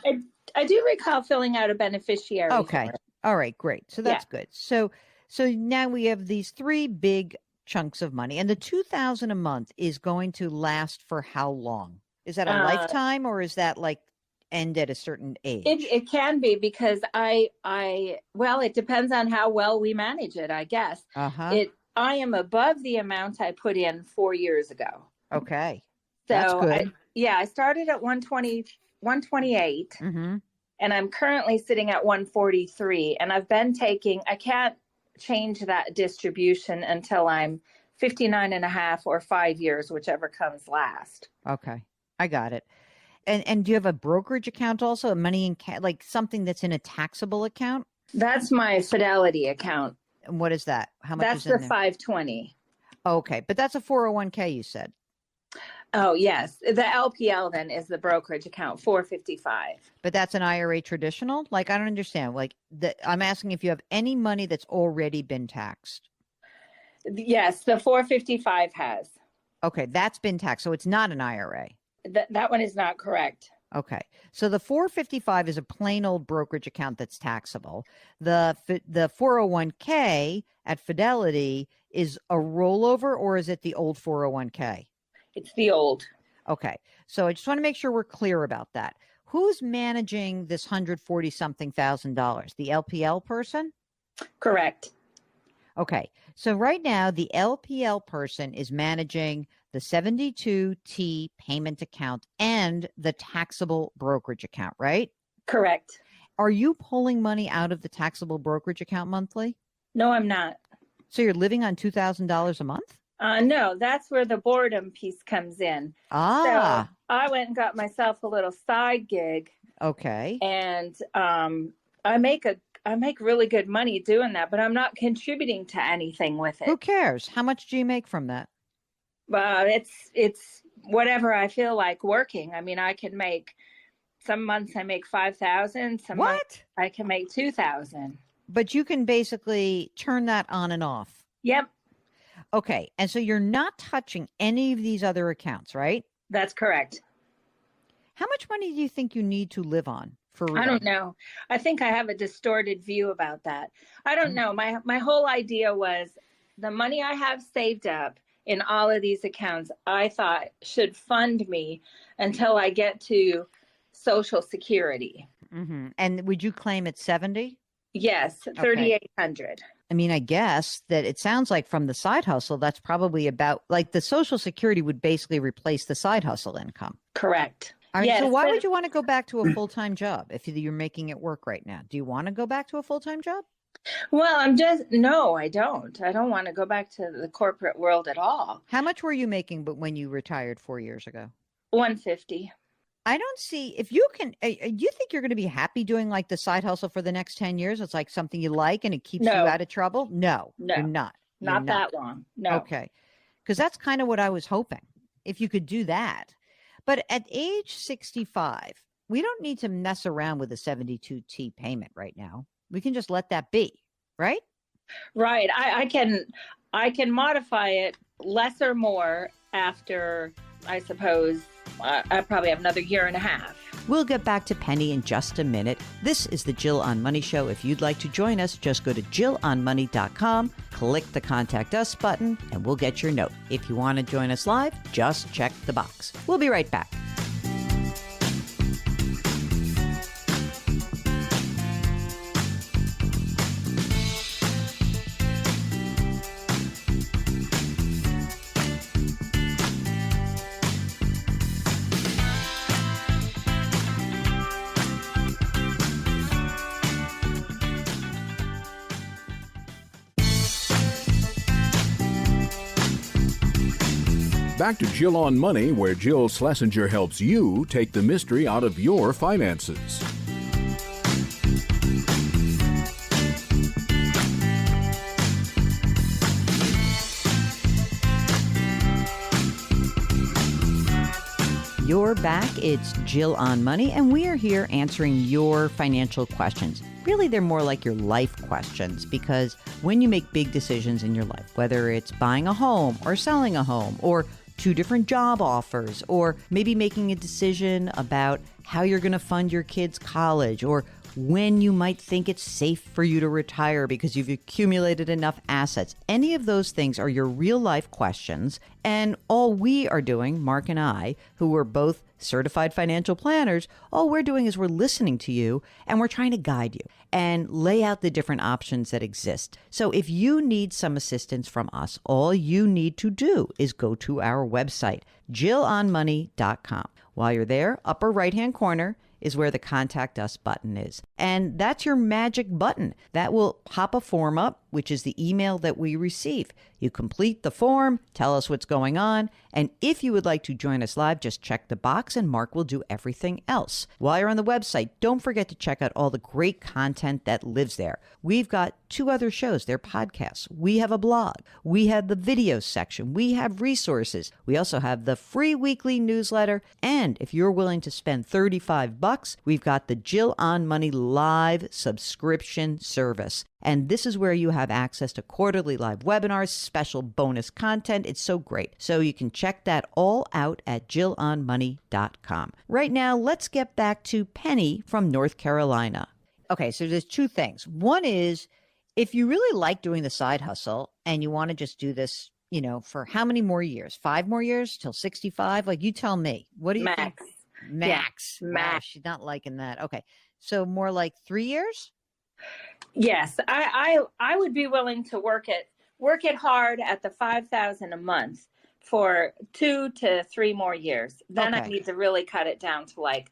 do recall filling out a beneficiary. Okay. All right, great. So that's good. So now we have these three big chunks of money, and the $2,000 a month is going to last for how long? Is that a lifetime, or is that like end at a certain age? It can be, because it depends on how well we manage it, I guess. I am above the amount I put in 4 years ago. Okay. So that's good. I started at 128, and I'm currently sitting at 143, and I've been taking, I can't change that distribution until I'm 59 and a half or 5 years, whichever comes last. Okay. I got it. And do you have a brokerage account also, a money in like something that's in a taxable account? That's my Fidelity account. And what is that? How much That's is in the there? 520. Okay, but that's a 401k, you said. Oh, yes. The LPL then is the brokerage account, 455. But that's an IRA traditional? Like, I don't understand. Like, I'm asking if you have any money that's already been taxed. Yes, the 455 has. Okay, that's been taxed. So it's not an IRA. That one is not correct. Okay. So the 455 is a plain old brokerage account that's taxable. The 401k at Fidelity is a rollover, or is it the old 401k? It's the old. Okay. So I just want to make sure we're clear about that. Who's managing this $140-something thousand? The LPL person? Correct. Okay. So right now, the LPL person is managing the 72T payment account and the taxable brokerage account, right? Correct. Are you pulling money out of the taxable brokerage account monthly? No, I'm not. So you're living on $2,000 a month? No, that's where the boredom piece comes in. So I went and got myself a little side gig. Okay. And I make really good money doing that, but I'm not contributing to anything with it. Who cares? How much do you make from that? It's whatever I feel like working. I mean, I can make, some months I make 5,000. Some months I can make 2,000. But you can basically turn that on and off. Yep. Okay. And so you're not touching any of these other accounts, right? That's correct. How much money do you think you need to live on for real? I don't know. I think I have a distorted view about that. I don't know. My whole idea was the money I have saved up in all of these accounts I thought should fund me until I get to Social Security. Mm-hmm. And would you claim it's 70? Yes, 3,800. I mean, I guess that it sounds like from the side hustle, that's probably about like the Social Security would basically replace the side hustle income. Correct. All right, Yes, so why but- would you want to go back to a full-time job if you're making it work right now? Do you want to go back to a full-time job? Well, no, I don't. I don't want to go back to the corporate world at all. How much were you making but when you retired 4 years ago? 150. I don't see if you can. You think you're going to be happy doing like the side hustle for the next 10 years? It's like something you like and it keeps you No. out of trouble? No, you're not. You're Not that long. No. Okay. Because that's kind of what I was hoping, if you could do that. But at age 65, we don't need to mess around with a 72T payment right now. We can just let that be, right? Right. I can modify it less or more after, I suppose, I probably have another year and a half. We'll get back to Penny in just a minute. This is the Jill on Money Show. If you'd like to join us, just go to jillonmoney.com, click the Contact Us button, and we'll get your note. If you want to join us live, just check the box. We'll be right back. Back to Jill on Money, where Jill Schlesinger helps you take the mystery out of your finances. You're back. It's Jill on Money, and we are here answering your financial questions. Really, they're more like your life questions, because when you make big decisions in your life, whether it's buying a home or selling a home or 2 different job offers, or maybe making a decision about how you're going to fund your kids' college, or when you might think it's safe for you to retire because you've accumulated enough assets. Any of those things are your real life questions. And all we are doing, Mark and I, who are both certified financial planners, all we're doing is we're listening to you and we're trying to guide you and lay out the different options that exist. So if you need some assistance from us, all you need to do is go to our website, jillonmoney.com. While you're there, upper right-hand corner is where the Contact Us button is. And that's your magic button. That will pop a form up, which is the email that we receive. You complete the form, tell us what's going on, and if you would like to join us live, just check the box and Mark will do everything else. While you're on the website, don't forget to check out all the great content that lives there. We've got 2 other shows. They're podcasts. We have a blog. We have the video section. We have resources. We also have the free weekly newsletter. And if you're willing to spend $35, we've got the Jill on Money live subscription service. And this is where you have access to quarterly live webinars, special bonus content. It's so great. So you can check that all out at jillonmoney.com. Right now, let's get back to Penny from North Carolina. Okay, so there's 2 things. One is if you really like doing the side hustle and you want to just do this, for how many more years? 5 more years till 65? Like, you tell me. What do you think? Max. Yeah, Wow, max. she's not liking that. Okay. So more like 3 years? Yes, I would be willing to work it hard at the $5,000 a month for 2 to 3 more years. Then I Okay. need to really cut it down to like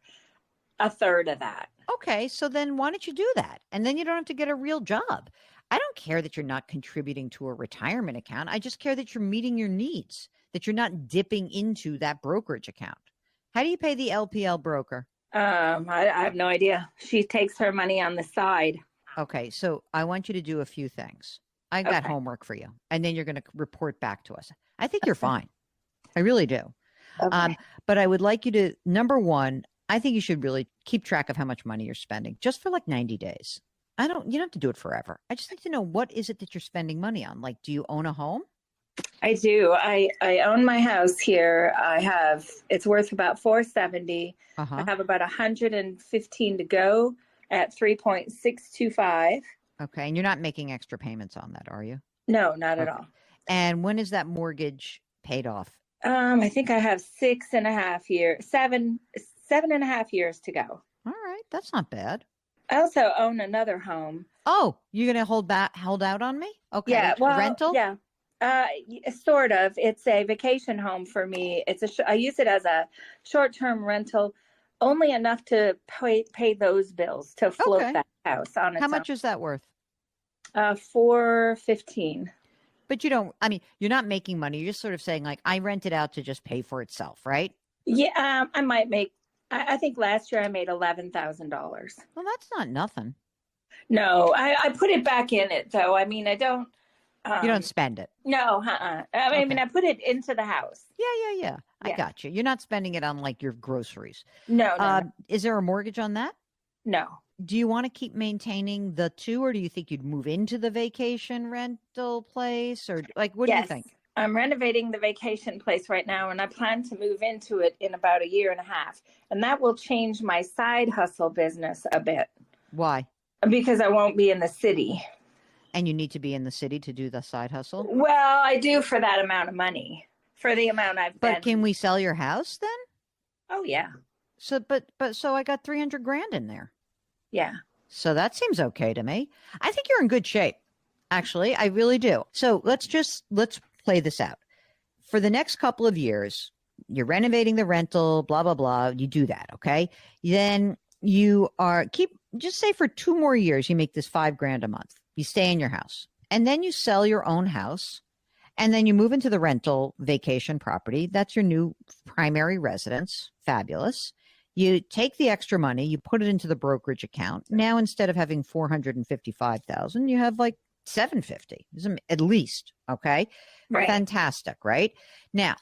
a third of that. Okay, so then why don't you do that? And then you don't have to get a real job. I don't care that you're not contributing to a retirement account. I just care that you're meeting your needs, that you're not dipping into that brokerage account. How do you pay the LPL broker? I have no idea. She takes her money on the side. Okay, so I want you to do a few things. I got Okay. homework for you, and then you're going to report back to us. I think you're fine. I really do. Okay. But I would like you to, number one, I think you should really keep track of how much money you're spending just for like 90 days. You don't have to do it forever. I just like to know, what is it that you're spending money on? Like, do you own a home? I do. I own my house here. It's worth about $470. Uh-huh. I have about 115 to go at 3.625. Okay. And you're not making extra payments on that, are you? No, not at Okay. all. And when is that mortgage paid off? I think I have 6.5 years, 7.5 years to go. All right. That's not bad. I also own another home. Oh, you're going to hold out on me? Okay. Yeah. Well, rental? Yeah. Sort of. It's a vacation home for me. I use it as a short-term rental, only enough to pay those bills to float that house on its own. How much is that worth? $415. But you're not making money. You're just sort of saying like, I rent it out to just pay for itself, right? Yeah. I might make, I think last year I made $11,000. Well, that's not nothing. No, I put it back in it though. I mean, I don't. You don't spend it. No, I mean, I put it into the house. Yeah. I got you. You're not spending it on like your groceries. No. Is there a mortgage on that? No. Do you want to keep maintaining the two, or do you think you'd move into the vacation rental place, or like, what do you think? I'm renovating the vacation place right now, and I plan to move into it in about 1.5 years. And that will change my side hustle business a bit. Why? Because I won't be in the city. And you need to be in the city to do the side hustle? Well, I do for that amount of money, for the amount I've But can we sell your house then? Oh, yeah. So, so I got $300,000 in there. Yeah. So that seems okay to me. I think you're in good shape. Actually, I really do. So let's play this out. For the next couple of years, you're renovating the rental, blah, blah, blah. You do that. Okay. Then you just say for 2 more years, you make this $5,000 a month. You stay in your house, and then you sell your own house, and then you move into the rental vacation property. That's your new primary residence. Fabulous. You take the extra money, you put it into the brokerage account. Now, instead of having $455,000, you have like $750,000 at least. Okay. Right. Fantastic. Right. Now,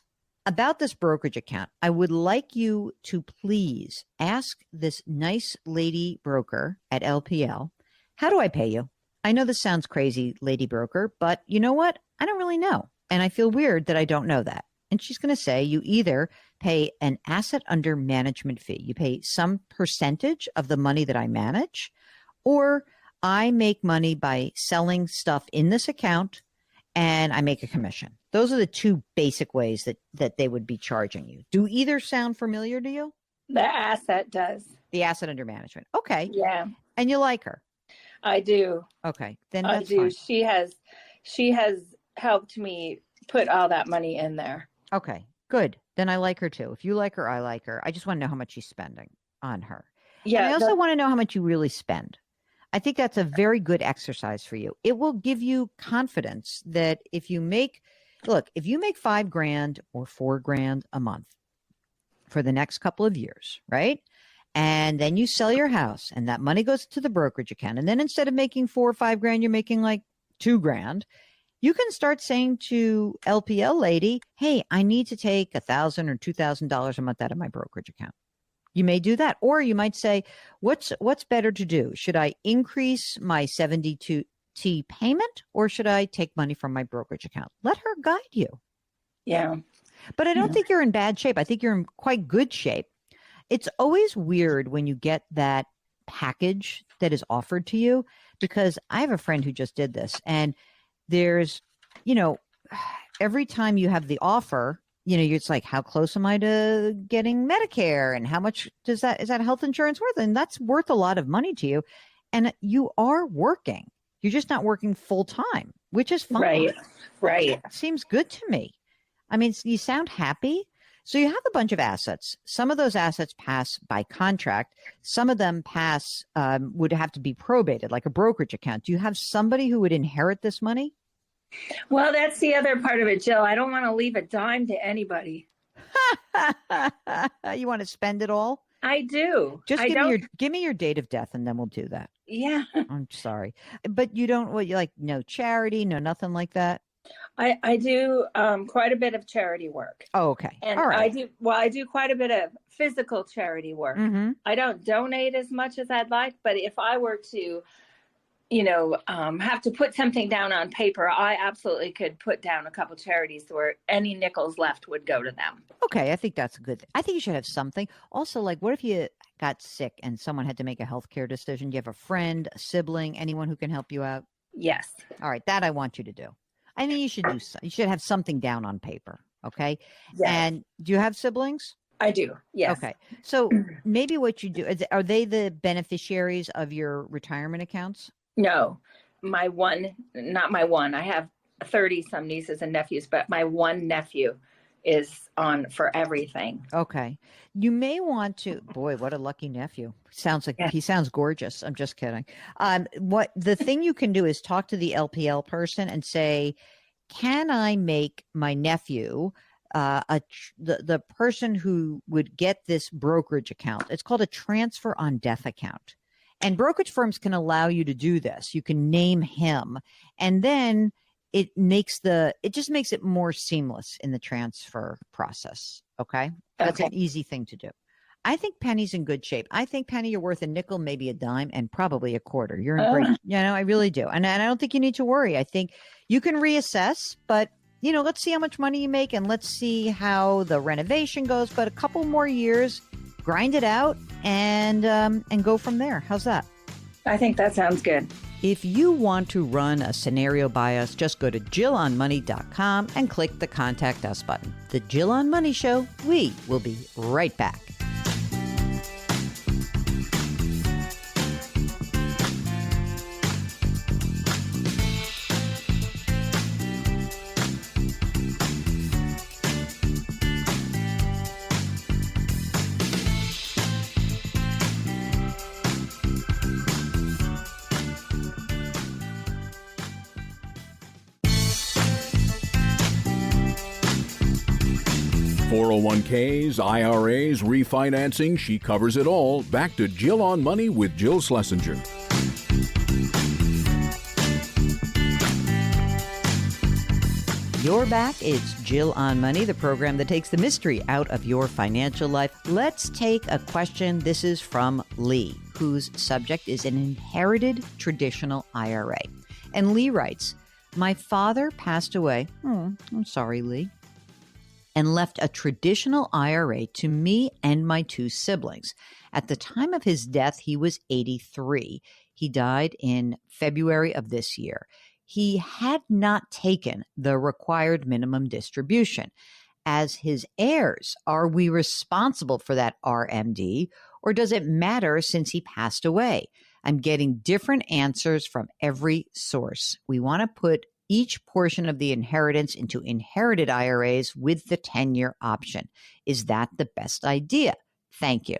about this brokerage account, I would like you to please ask this nice lady broker at LPL, how do I pay you? I know this sounds crazy, lady broker, but you know what? I don't really know. And I feel weird that I don't know that. And she's going to say you either pay an asset under management fee, you pay some percentage of the money that I manage, or I make money by selling stuff in this account and I make a commission. Those are the 2 basic ways that they would be charging you. Do either sound familiar to you? The asset does. The asset under management. Okay. Yeah. And you like her? I do. Okay. Then that's I do. Fine. She has helped me put all that money in there. Okay. Good. Then I like her too. If you like her, I like her. I just want to know how much she's spending on her. Yeah. And I also want to know how much you really spend. I think that's a very good exercise for you. It will give you confidence that if you make $5,000 or $4,000 a month for the next couple of years, right? And then you sell your house and that money goes to the brokerage account. And then instead of making $4,000 or $5,000, you're making like $2,000. You can start saying to LPL lady, hey, I need to take $1,000 or $2,000 a month out of my brokerage account. You may do that. Or you might say, what's better to do? Should I increase my 72T payment or should I take money from my brokerage account? Let her guide you. Yeah. But I don't think you're in bad shape. I think you're in quite good shape. It's always weird when you get that package that is offered to you, because I have a friend who just did this, and there's, every time you have the offer, it's like, how close am I to getting Medicare, and how much is that health insurance worth? And that's worth a lot of money to you. And you are working. You're just not working full time, which is fine. Right. Seems good to me. I mean, you sound happy. So you have a bunch of assets. Some of those assets pass by contract. Some of them would have to be probated, like a brokerage account. Do you have somebody who would inherit this money? Well, that's the other part of it, Jill. I don't want to leave a dime to anybody. You want to spend it all? I do. Just give me your date of death, and then we'll do that. Yeah. I'm sorry, but you don't. You like no charity, no nothing like that. I do quite a bit of charity work. Oh, okay. And all right. I do quite a bit of physical charity work. Mm-hmm. I don't donate as much as I'd like, but if I were to, have to put something down on paper, I absolutely could put down a couple charities where any nickels left would go to them. Okay. I think that's a good thing. I think you should have something. Also, like, what if you got sick and someone had to make a healthcare decision? Do you have a friend, a sibling, anyone who can help you out? Yes. All right. That I want you to do. I mean, you should do you should have something down on paper. Okay. Yes. And do you have siblings? I do. Yes. Okay. So maybe what you do are they the beneficiaries of your retirement accounts? No, not my one. I have 30 some nieces and nephews, but my one nephew is on for everything. Okay. You may want to, boy, what a lucky nephew. Sounds like he sounds gorgeous. I'm just kidding. What the thing you can do is talk to the LPL person and say, can I make my nephew the person who would get this brokerage account? It's called a transfer on death account. And brokerage firms can allow you to do this. You can name him, and then it just makes it more seamless in the transfer process. Okay. That's an easy thing to do. I think Penny's in good shape. I think, Penny, you're worth a nickel, maybe a dime, and probably a quarter. You're in great, I really do. And I don't think you need to worry. I think you can reassess, but let's see how much money you make and let's see how the renovation goes. But a couple more years, grind it out and go from there. How's that? I think that sounds good. If you want to run a scenario by us, just go to JillOnMoney.com and click the Contact Us button. The Jill on Money Show, we will be right back. .401ks, IRAs, refinancing, she covers it all. Back to Jill on Money with Jill Schlesinger. You're back. It's Jill on Money, the program that takes the mystery out of your financial life. Let's take a question. This is from Lee, whose subject is an inherited traditional IRA. And Lee writes, my father passed away. I'm sorry, Lee. And left a traditional IRA to me and my two siblings. At the time of his death, he was 83. He died in February of this year. He had not taken the required minimum distribution. As his heirs, are we responsible for that RMD, or does it matter since he passed away? I'm getting different answers from every source. We want to put each portion of the inheritance into inherited IRAs with the 10-year option. Is that the best idea? Thank you.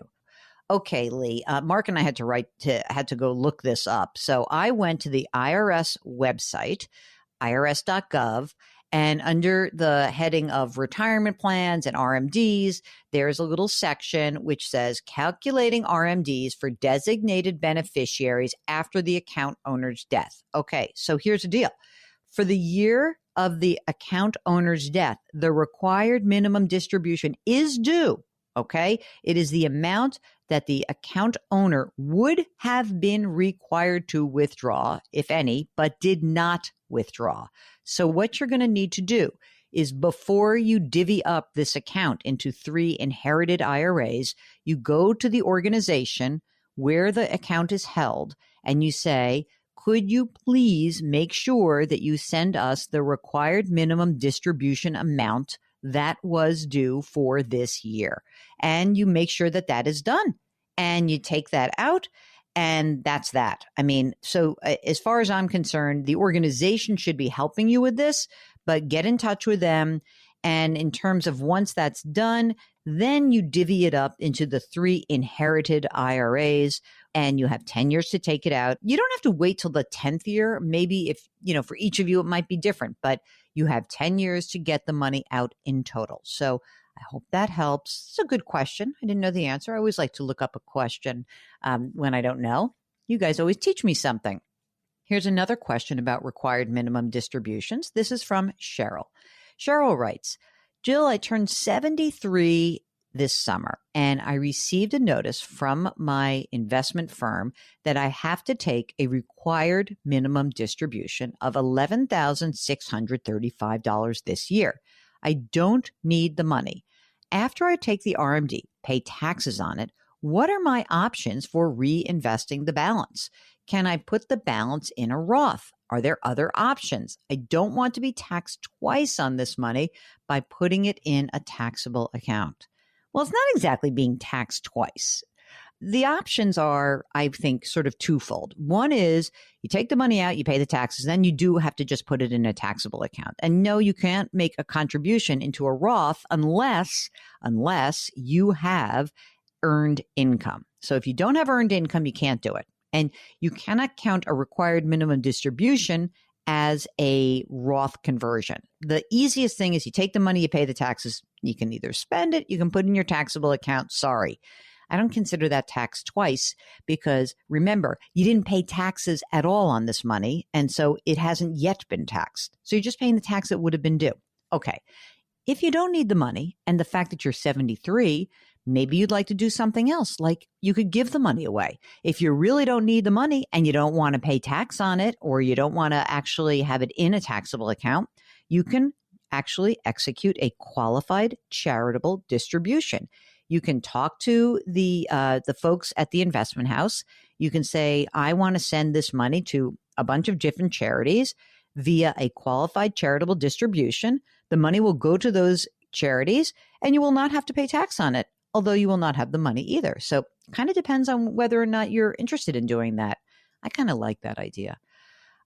Okay, Lee. Mark and I had to go look this up. So I went to the IRS website, irs.gov, and under the heading of retirement plans and RMDs, there's a little section which says calculating RMDs for designated beneficiaries after the account owner's death. Okay, so here's the deal. For the year of the account owner's death, the required minimum distribution is due, okay? It is the amount that the account owner would have been required to withdraw, if any, but did not withdraw. So what you're going to need to do is before you divvy up this account into 3 inherited IRAs, you go to the organization where the account is held and you say, could you please make sure that you send us the required minimum distribution amount that was due for this year? And you make sure that that is done. And you take that out, and that's that. I mean, so as far as I'm concerned, the organization should be helping you with this, but get in touch with them. And in terms of once that's done, then you divvy it up into the 3 inherited IRAs and you have 10 years to take it out. You don't have to wait till the 10th year. Maybe if, for each of you, it might be different, but you have 10 years to get the money out in total. So I hope that helps. It's a good question. I didn't know the answer. I always like to look up a question when I don't know. You guys always teach me something. Here's another question about required minimum distributions. This is from Cheryl. Cheryl writes, Jill, I turned 73 this summer, and I received a notice from my investment firm that I have to take a required minimum distribution of $11,635 this year. I don't need the money. After I take the RMD, pay taxes on it, what are my options for reinvesting the balance? Can I put the balance in a Roth? Are there other options? I don't want to be taxed twice on this money by putting it in a taxable account. Well, it's not exactly being taxed twice. The options are, I think, sort of twofold. One is you take the money out, you pay the taxes, then you do have to just put it in a taxable account. And no, you can't make a contribution into a Roth unless you have earned income. So if you don't have earned income, you can't do it. And you cannot count a required minimum distribution as a Roth conversion. The easiest thing is you take the money, you pay the taxes. You can either spend it, you can put it in your taxable account. Sorry. I don't consider that tax twice because remember, you didn't pay taxes at all on this money. And so it hasn't yet been taxed. So you're just paying the tax that would have been due. Okay. If you don't need the money and the fact that you're 73, maybe you'd like to do something else, like you could give the money away. If you really don't need the money and you don't want to pay tax on it, or you don't want to actually have it in a taxable account, you can actually execute a qualified charitable distribution. You can talk to the folks at the investment house. You can say, I want to send this money to a bunch of different charities via a qualified charitable distribution. The money will go to those charities and you will not have to pay tax on it, although you will not have the money either. So it kind of depends on whether or not you're interested in doing that. I kind of like that idea.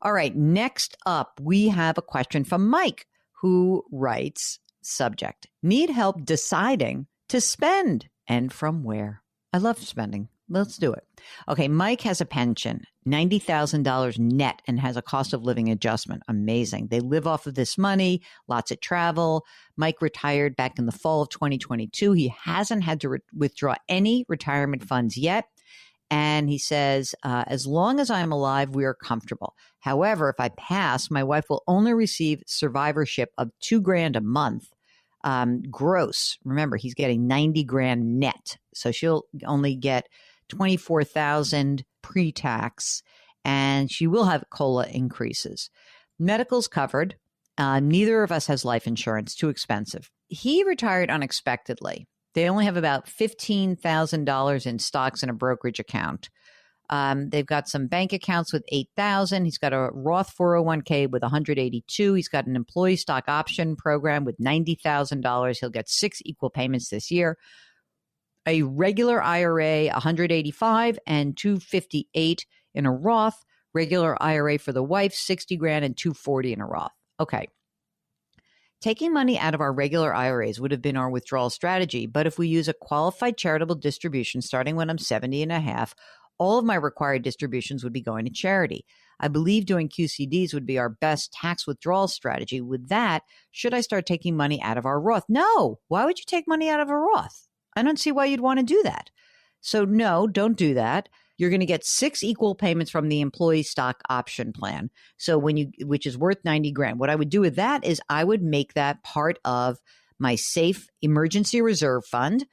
All right, next up, we have a question from Mike, who writes, subject, need help deciding to spend and from where? I love spending. Let's do it. Okay, Mike has a pension, $90,000 net, and has a cost of living adjustment. Amazing. They live off of this money, lots of travel. Mike retired back in the fall of 2022. He hasn't had to withdraw any retirement funds yet. And he says, as long as I'm alive, we are comfortable. However, if I pass, my wife will only receive survivorship of $2,000 a month. Gross. Remember, he's getting 90 grand net. So she'll only get 24,000 pre-tax, and she will have COLA increases. Medical's covered. Neither of us has life insurance, too expensive. He retired unexpectedly. They only have about $15,000 in stocks in a brokerage account. They've got some bank accounts with $8,000. He's got a Roth 401k with $182. He's got an employee stock option program with $90,000. He'll get 6 equal payments this year. A regular IRA, $185 and $258 in a Roth. Regular IRA for the wife, $60 grand and $240 in a Roth. Okay. Taking money out of our regular IRAs would have been our withdrawal strategy, but if we use a qualified charitable distribution starting when I'm 70 and a half, all of my required distributions would be going to charity. I believe doing QCDs would be our best tax withdrawal strategy. With that, should I start taking money out of our Roth? No. Why would you take money out of a Roth? I don't see why you'd want to do that. So no, don't do that. You're going to get 6 equal payments from the employee stock option plan. So which is worth 90 grand. What I would do with that is I would make that part of my safe emergency reserve fund.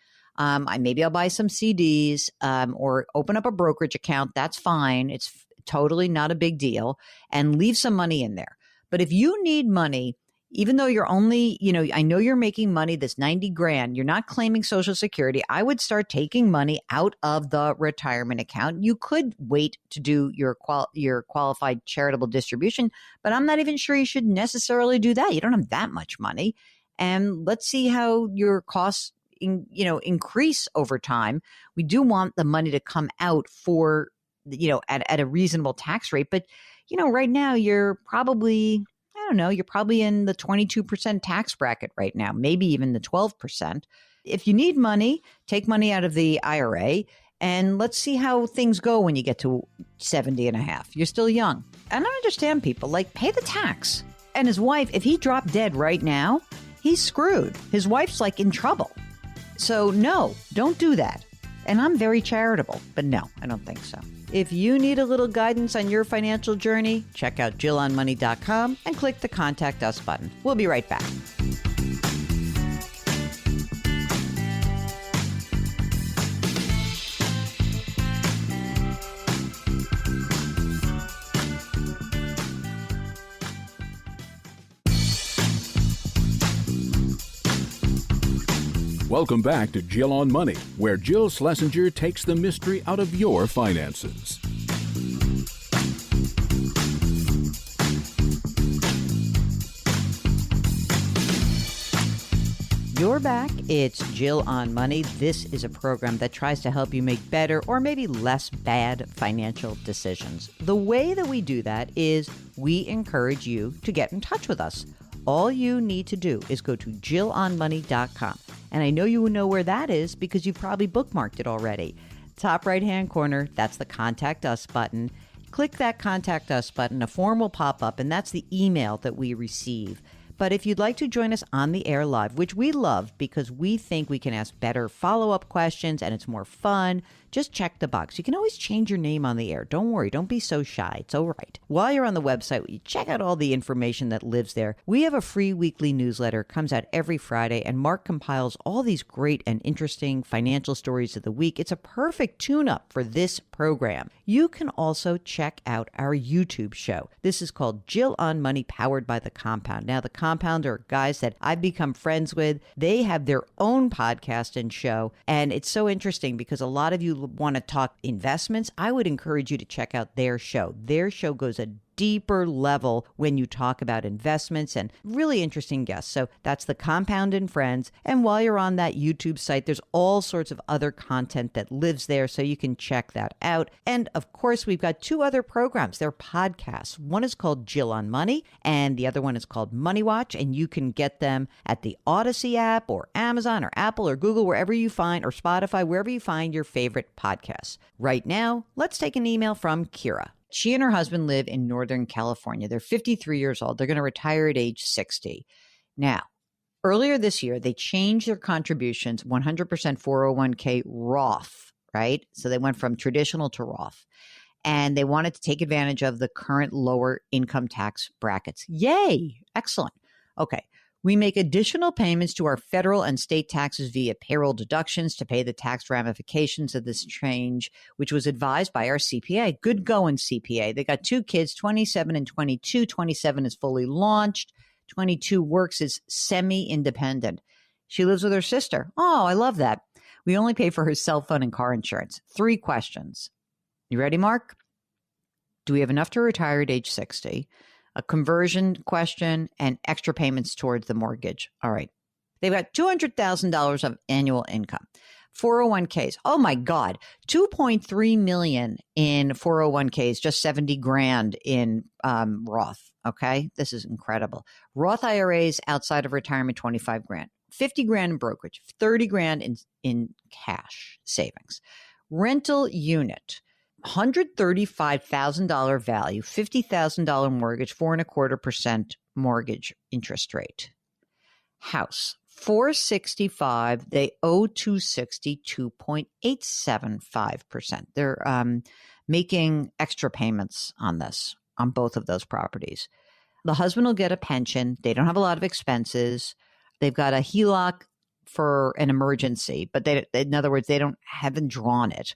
Maybe I'll buy some CDs or open up a brokerage account. That's fine. It's totally not a big deal, and leave some money in there. But if you need money, even though you're only, I know you're making money, this 90 grand, you're not claiming Social Security, I would start taking money out of the retirement account. You could wait to do your qualified charitable distribution, but I'm not even sure you should necessarily do that. You don't have that much money. And let's see how your costs increase over time. We do want the money to come out for, at a reasonable tax rate. But, right now you're probably, you're probably in the 22% tax bracket right now, maybe even the 12%. If you need money, take money out of the IRA and let's see how things go when you get to 70 and a half. You're still young. And I understand people pay the tax. And his wife, if he dropped dead right now, he's screwed. His wife's in trouble. So no, don't do that. And I'm very charitable, but no, I don't think so. If you need a little guidance on your financial journey, check out JillOnMoney.com and click the Contact Us button. We'll be right back. Welcome back to Jill on Money, where Jill Schlesinger takes the mystery out of your finances. You're back. It's Jill on Money. This is a program that tries to help you make better or maybe less bad financial decisions. The way that we do that is we encourage you to get in touch with us. All you need to do is go to jillonmoney.com. And I know you know where that is because you've probably bookmarked it already. Top right-hand corner, that's the Contact Us button. Click that Contact Us button. A form will pop up, and that's the email that we receive. But if you'd like to join us on the air live, which we love because we think we can ask better follow-up questions and it's more fun, just check the box. You can always change your name on the air. Don't worry. Don't be so shy. It's all right. While you're on the website, you check out all the information that lives there. We have a free weekly newsletter. It comes out every Friday, and Mark compiles all these great and interesting financial stories of the week. It's a perfect tune-up for this program. You can also check out our YouTube show. This is called Jill on Money, powered by The Compound. Now, The Compound are guys that I've become friends with. They have their own podcast and show, and it's so interesting because a lot of you want to talk investments. I would encourage you to check out their show. Their show goes a deeper level when you talk about investments and really interesting guests. So that's The Compound and Friends. And while you're on that YouTube site, there's all sorts of other content that lives there, so you can check that out. And of course, we've got two other programs. They're podcasts. One is called Jill on Money, and the other one is called Money Watch. And you can get them at the Odyssey app or Amazon or Apple or Google, wherever you find, or Spotify, wherever you find your favorite podcasts. Right now, let's take an email from Kira. She and her husband live in Northern California. They're 53 years old. They're going to retire at age 60. Now, earlier this year, they changed their contributions, 100% 401k Roth, right? So they went from traditional to Roth. And they wanted to take advantage of the current lower income tax brackets. Yay! Excellent. Okay. We make additional payments to our federal and state taxes via payroll deductions to pay the tax ramifications of this change, which was advised by our CPA. Good going, CPA. They got two kids, 27 and 22. 27 is fully launched. 22 works as semi-independent. She lives with her sister. Oh, I love that. We only pay for her cell phone and car insurance. 3 questions. You ready, Mark? Do we have enough to retire at age 60? A conversion question, and extra payments towards the mortgage. All right. They've got $200,000 of annual income. 401ks. Oh my God. 2.3 million in 401ks, just 70 grand in Roth. Okay. This is incredible. Roth IRAs outside of retirement, 25 grand, 50 grand in brokerage, 30 grand in cash savings. Rental unit. $135,000 value, $50,000 mortgage, 4.25% mortgage interest rate. House, $465,000. They owe $260,000, 2.875%. They're making extra payments on this, on both of those properties. The husband will get a pension. They don't have a lot of expenses. They've got a HELOC for an emergency, but in other words, they haven't drawn it.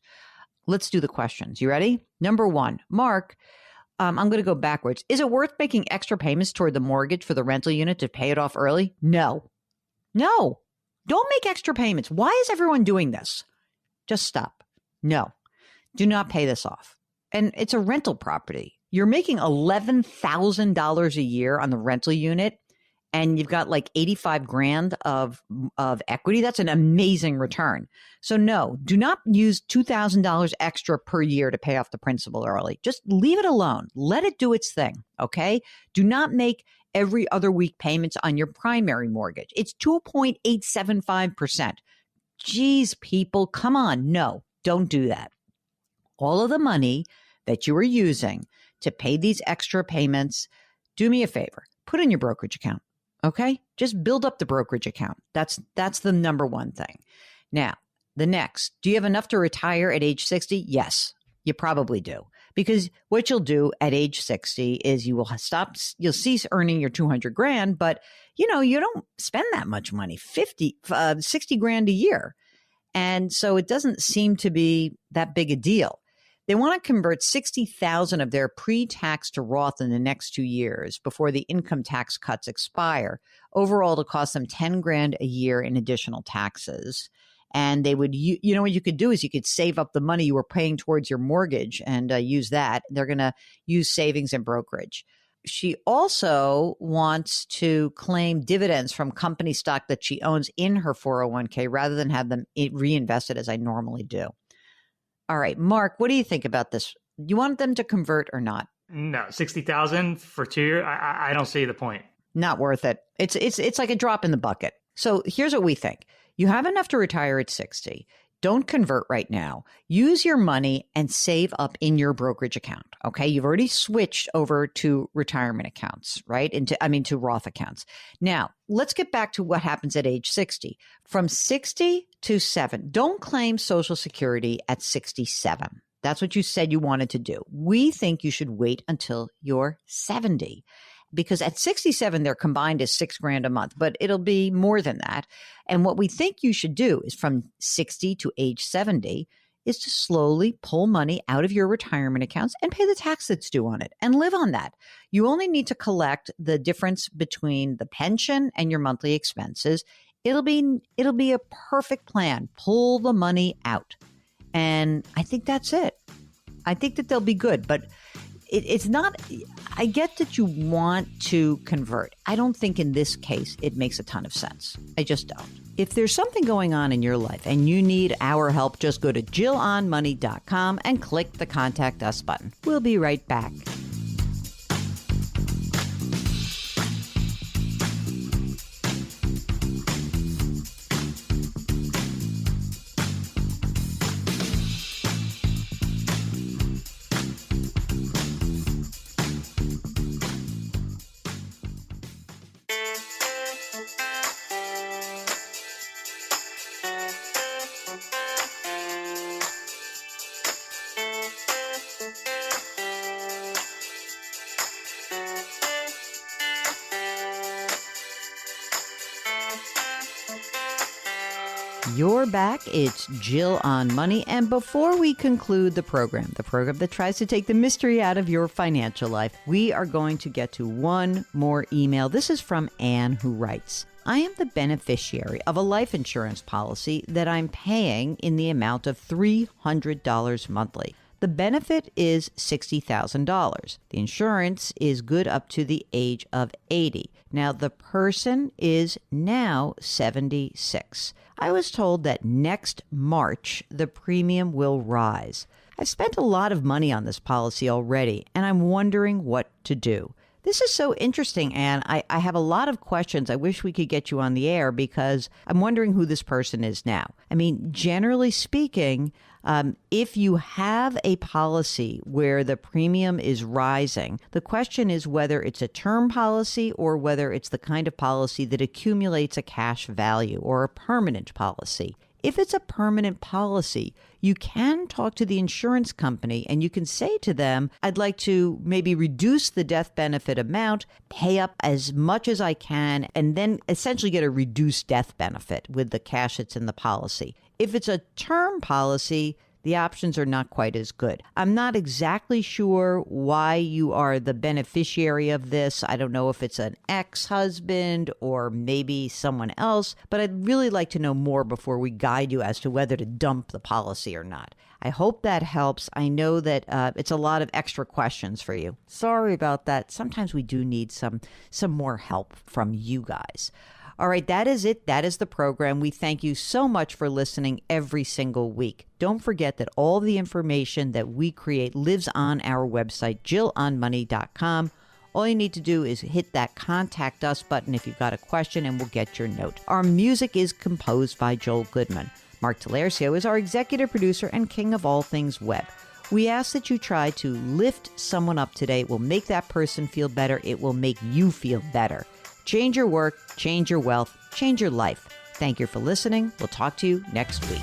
Let's do the questions. You ready? Number 1, Mark, I'm going to go backwards. Is it worth making extra payments toward the mortgage for the rental unit to pay it off early? No. Don't make extra payments. Why is everyone doing this? Just stop. No, do not pay this off. And it's a rental property. You're making $11,000 a year on the rental unit, and you've got like 85 grand of equity. That's an amazing return. So no, do not use $2,000 extra per year to pay off the principal early. Just leave it alone. Let it do its thing. Okay. Do not make every other week payments on your primary mortgage. It's 2.875%. Geez, people, come on. No, don't do that. All of the money that you are using to pay these extra payments, do me a favor, put in your brokerage account. Okay. Just build up the brokerage account. That's the number one thing. Now, the next, do you have enough to retire at age 60? Yes, you probably do. Because what you'll do at age 60 is you'll cease earning your 200 grand, but you don't spend that much money, 60 grand a year. And so it doesn't seem to be that big a deal. They want to convert 60,000 of their pre-tax to Roth in the next 2 years before the income tax cuts expire. Overall, it'll cost them 10 grand a year in additional taxes. And they would, what you could do is you could save up the money you were paying towards your mortgage and use that. They're going to use savings and brokerage. she also wants to claim dividends from company stock that she owns in her 401k rather than have them reinvested as I normally do. All right, Mark, what do you think about this? You want them to convert or not? No, 60,000 for 2 years. I don't see the point. Not worth it. It's like a drop in the bucket. So here's what we think. You have enough to retire at 60. Don't convert right now. Use your money and save up in your brokerage account. Okay. You've already switched over to retirement accounts, right? To Roth accounts. Now, let's get back to what happens at age 60. From 60 to 7, don't claim Social Security at 67. That's what you said you wanted to do. We think you should wait until you're 70. Because at 67, they're combined as $6,000 a month, but it'll be more than that. And what we think you should do is from 60 to age 70 is to slowly pull money out of your retirement accounts and pay the tax that's due on it and live on that. You only need to collect the difference between the pension and your monthly expenses. It'll be a perfect plan. Pull the money out. And I think that's it. I think that they'll be good, but it's not, I get that you want to convert. I don't think in this case it makes a ton of sense. I just don't. If there's something going on in your life and you need our help, just go to JillOnMoney.com and click the Contact Us button. We'll be right back. You're back. It's Jill on Money. And before we conclude the program that tries to take the mystery out of your financial life, we are going to get to one more email. This is from Anne, who writes, I am the beneficiary of a life insurance policy that I'm paying in the amount of $300 monthly. The benefit is $60,000. The insurance is good up to the age of 80. Now, the person is now 76. I was told that next March, the premium will rise. I've spent a lot of money on this policy already, and I'm wondering what to do. This is so interesting, Anne. I have a lot of questions. I wish we could get you on the air because I'm wondering who this person is now. I mean, generally speaking, if you have a policy where the premium is rising, the question is whether it's a term policy or whether it's the kind of policy that accumulates a cash value or a permanent policy. If it's a permanent policy, you can talk to the insurance company and you can say to them, I'd like to maybe reduce the death benefit amount, pay up as much as I can, and then essentially get a reduced death benefit with the cash that's in the policy. If it's a term policy, the options are not quite as good. I'm not exactly sure why you are the beneficiary of this. I don't know if it's an ex-husband or maybe someone else, but I'd really like to know more before we guide you as to whether to dump the policy or not. I hope that helps. I know that it's a lot of extra questions for you. Sorry about that. Sometimes we do need some more help from you guys. All right, that is it. That is the program. We thank you so much for listening every single week. Don't forget that all the information that we create lives on our website, JillOnMoney.com. All you need to do is hit that Contact Us button if you've got a question, and we'll get your note. Our music is composed by Joel Goodman. Mark Talercio is our executive producer and king of all things web. We ask that you try to lift someone up today. It will make that person feel better. It will make you feel better. Change your work, change your wealth, change your life. Thank you for listening. We'll talk to you next week.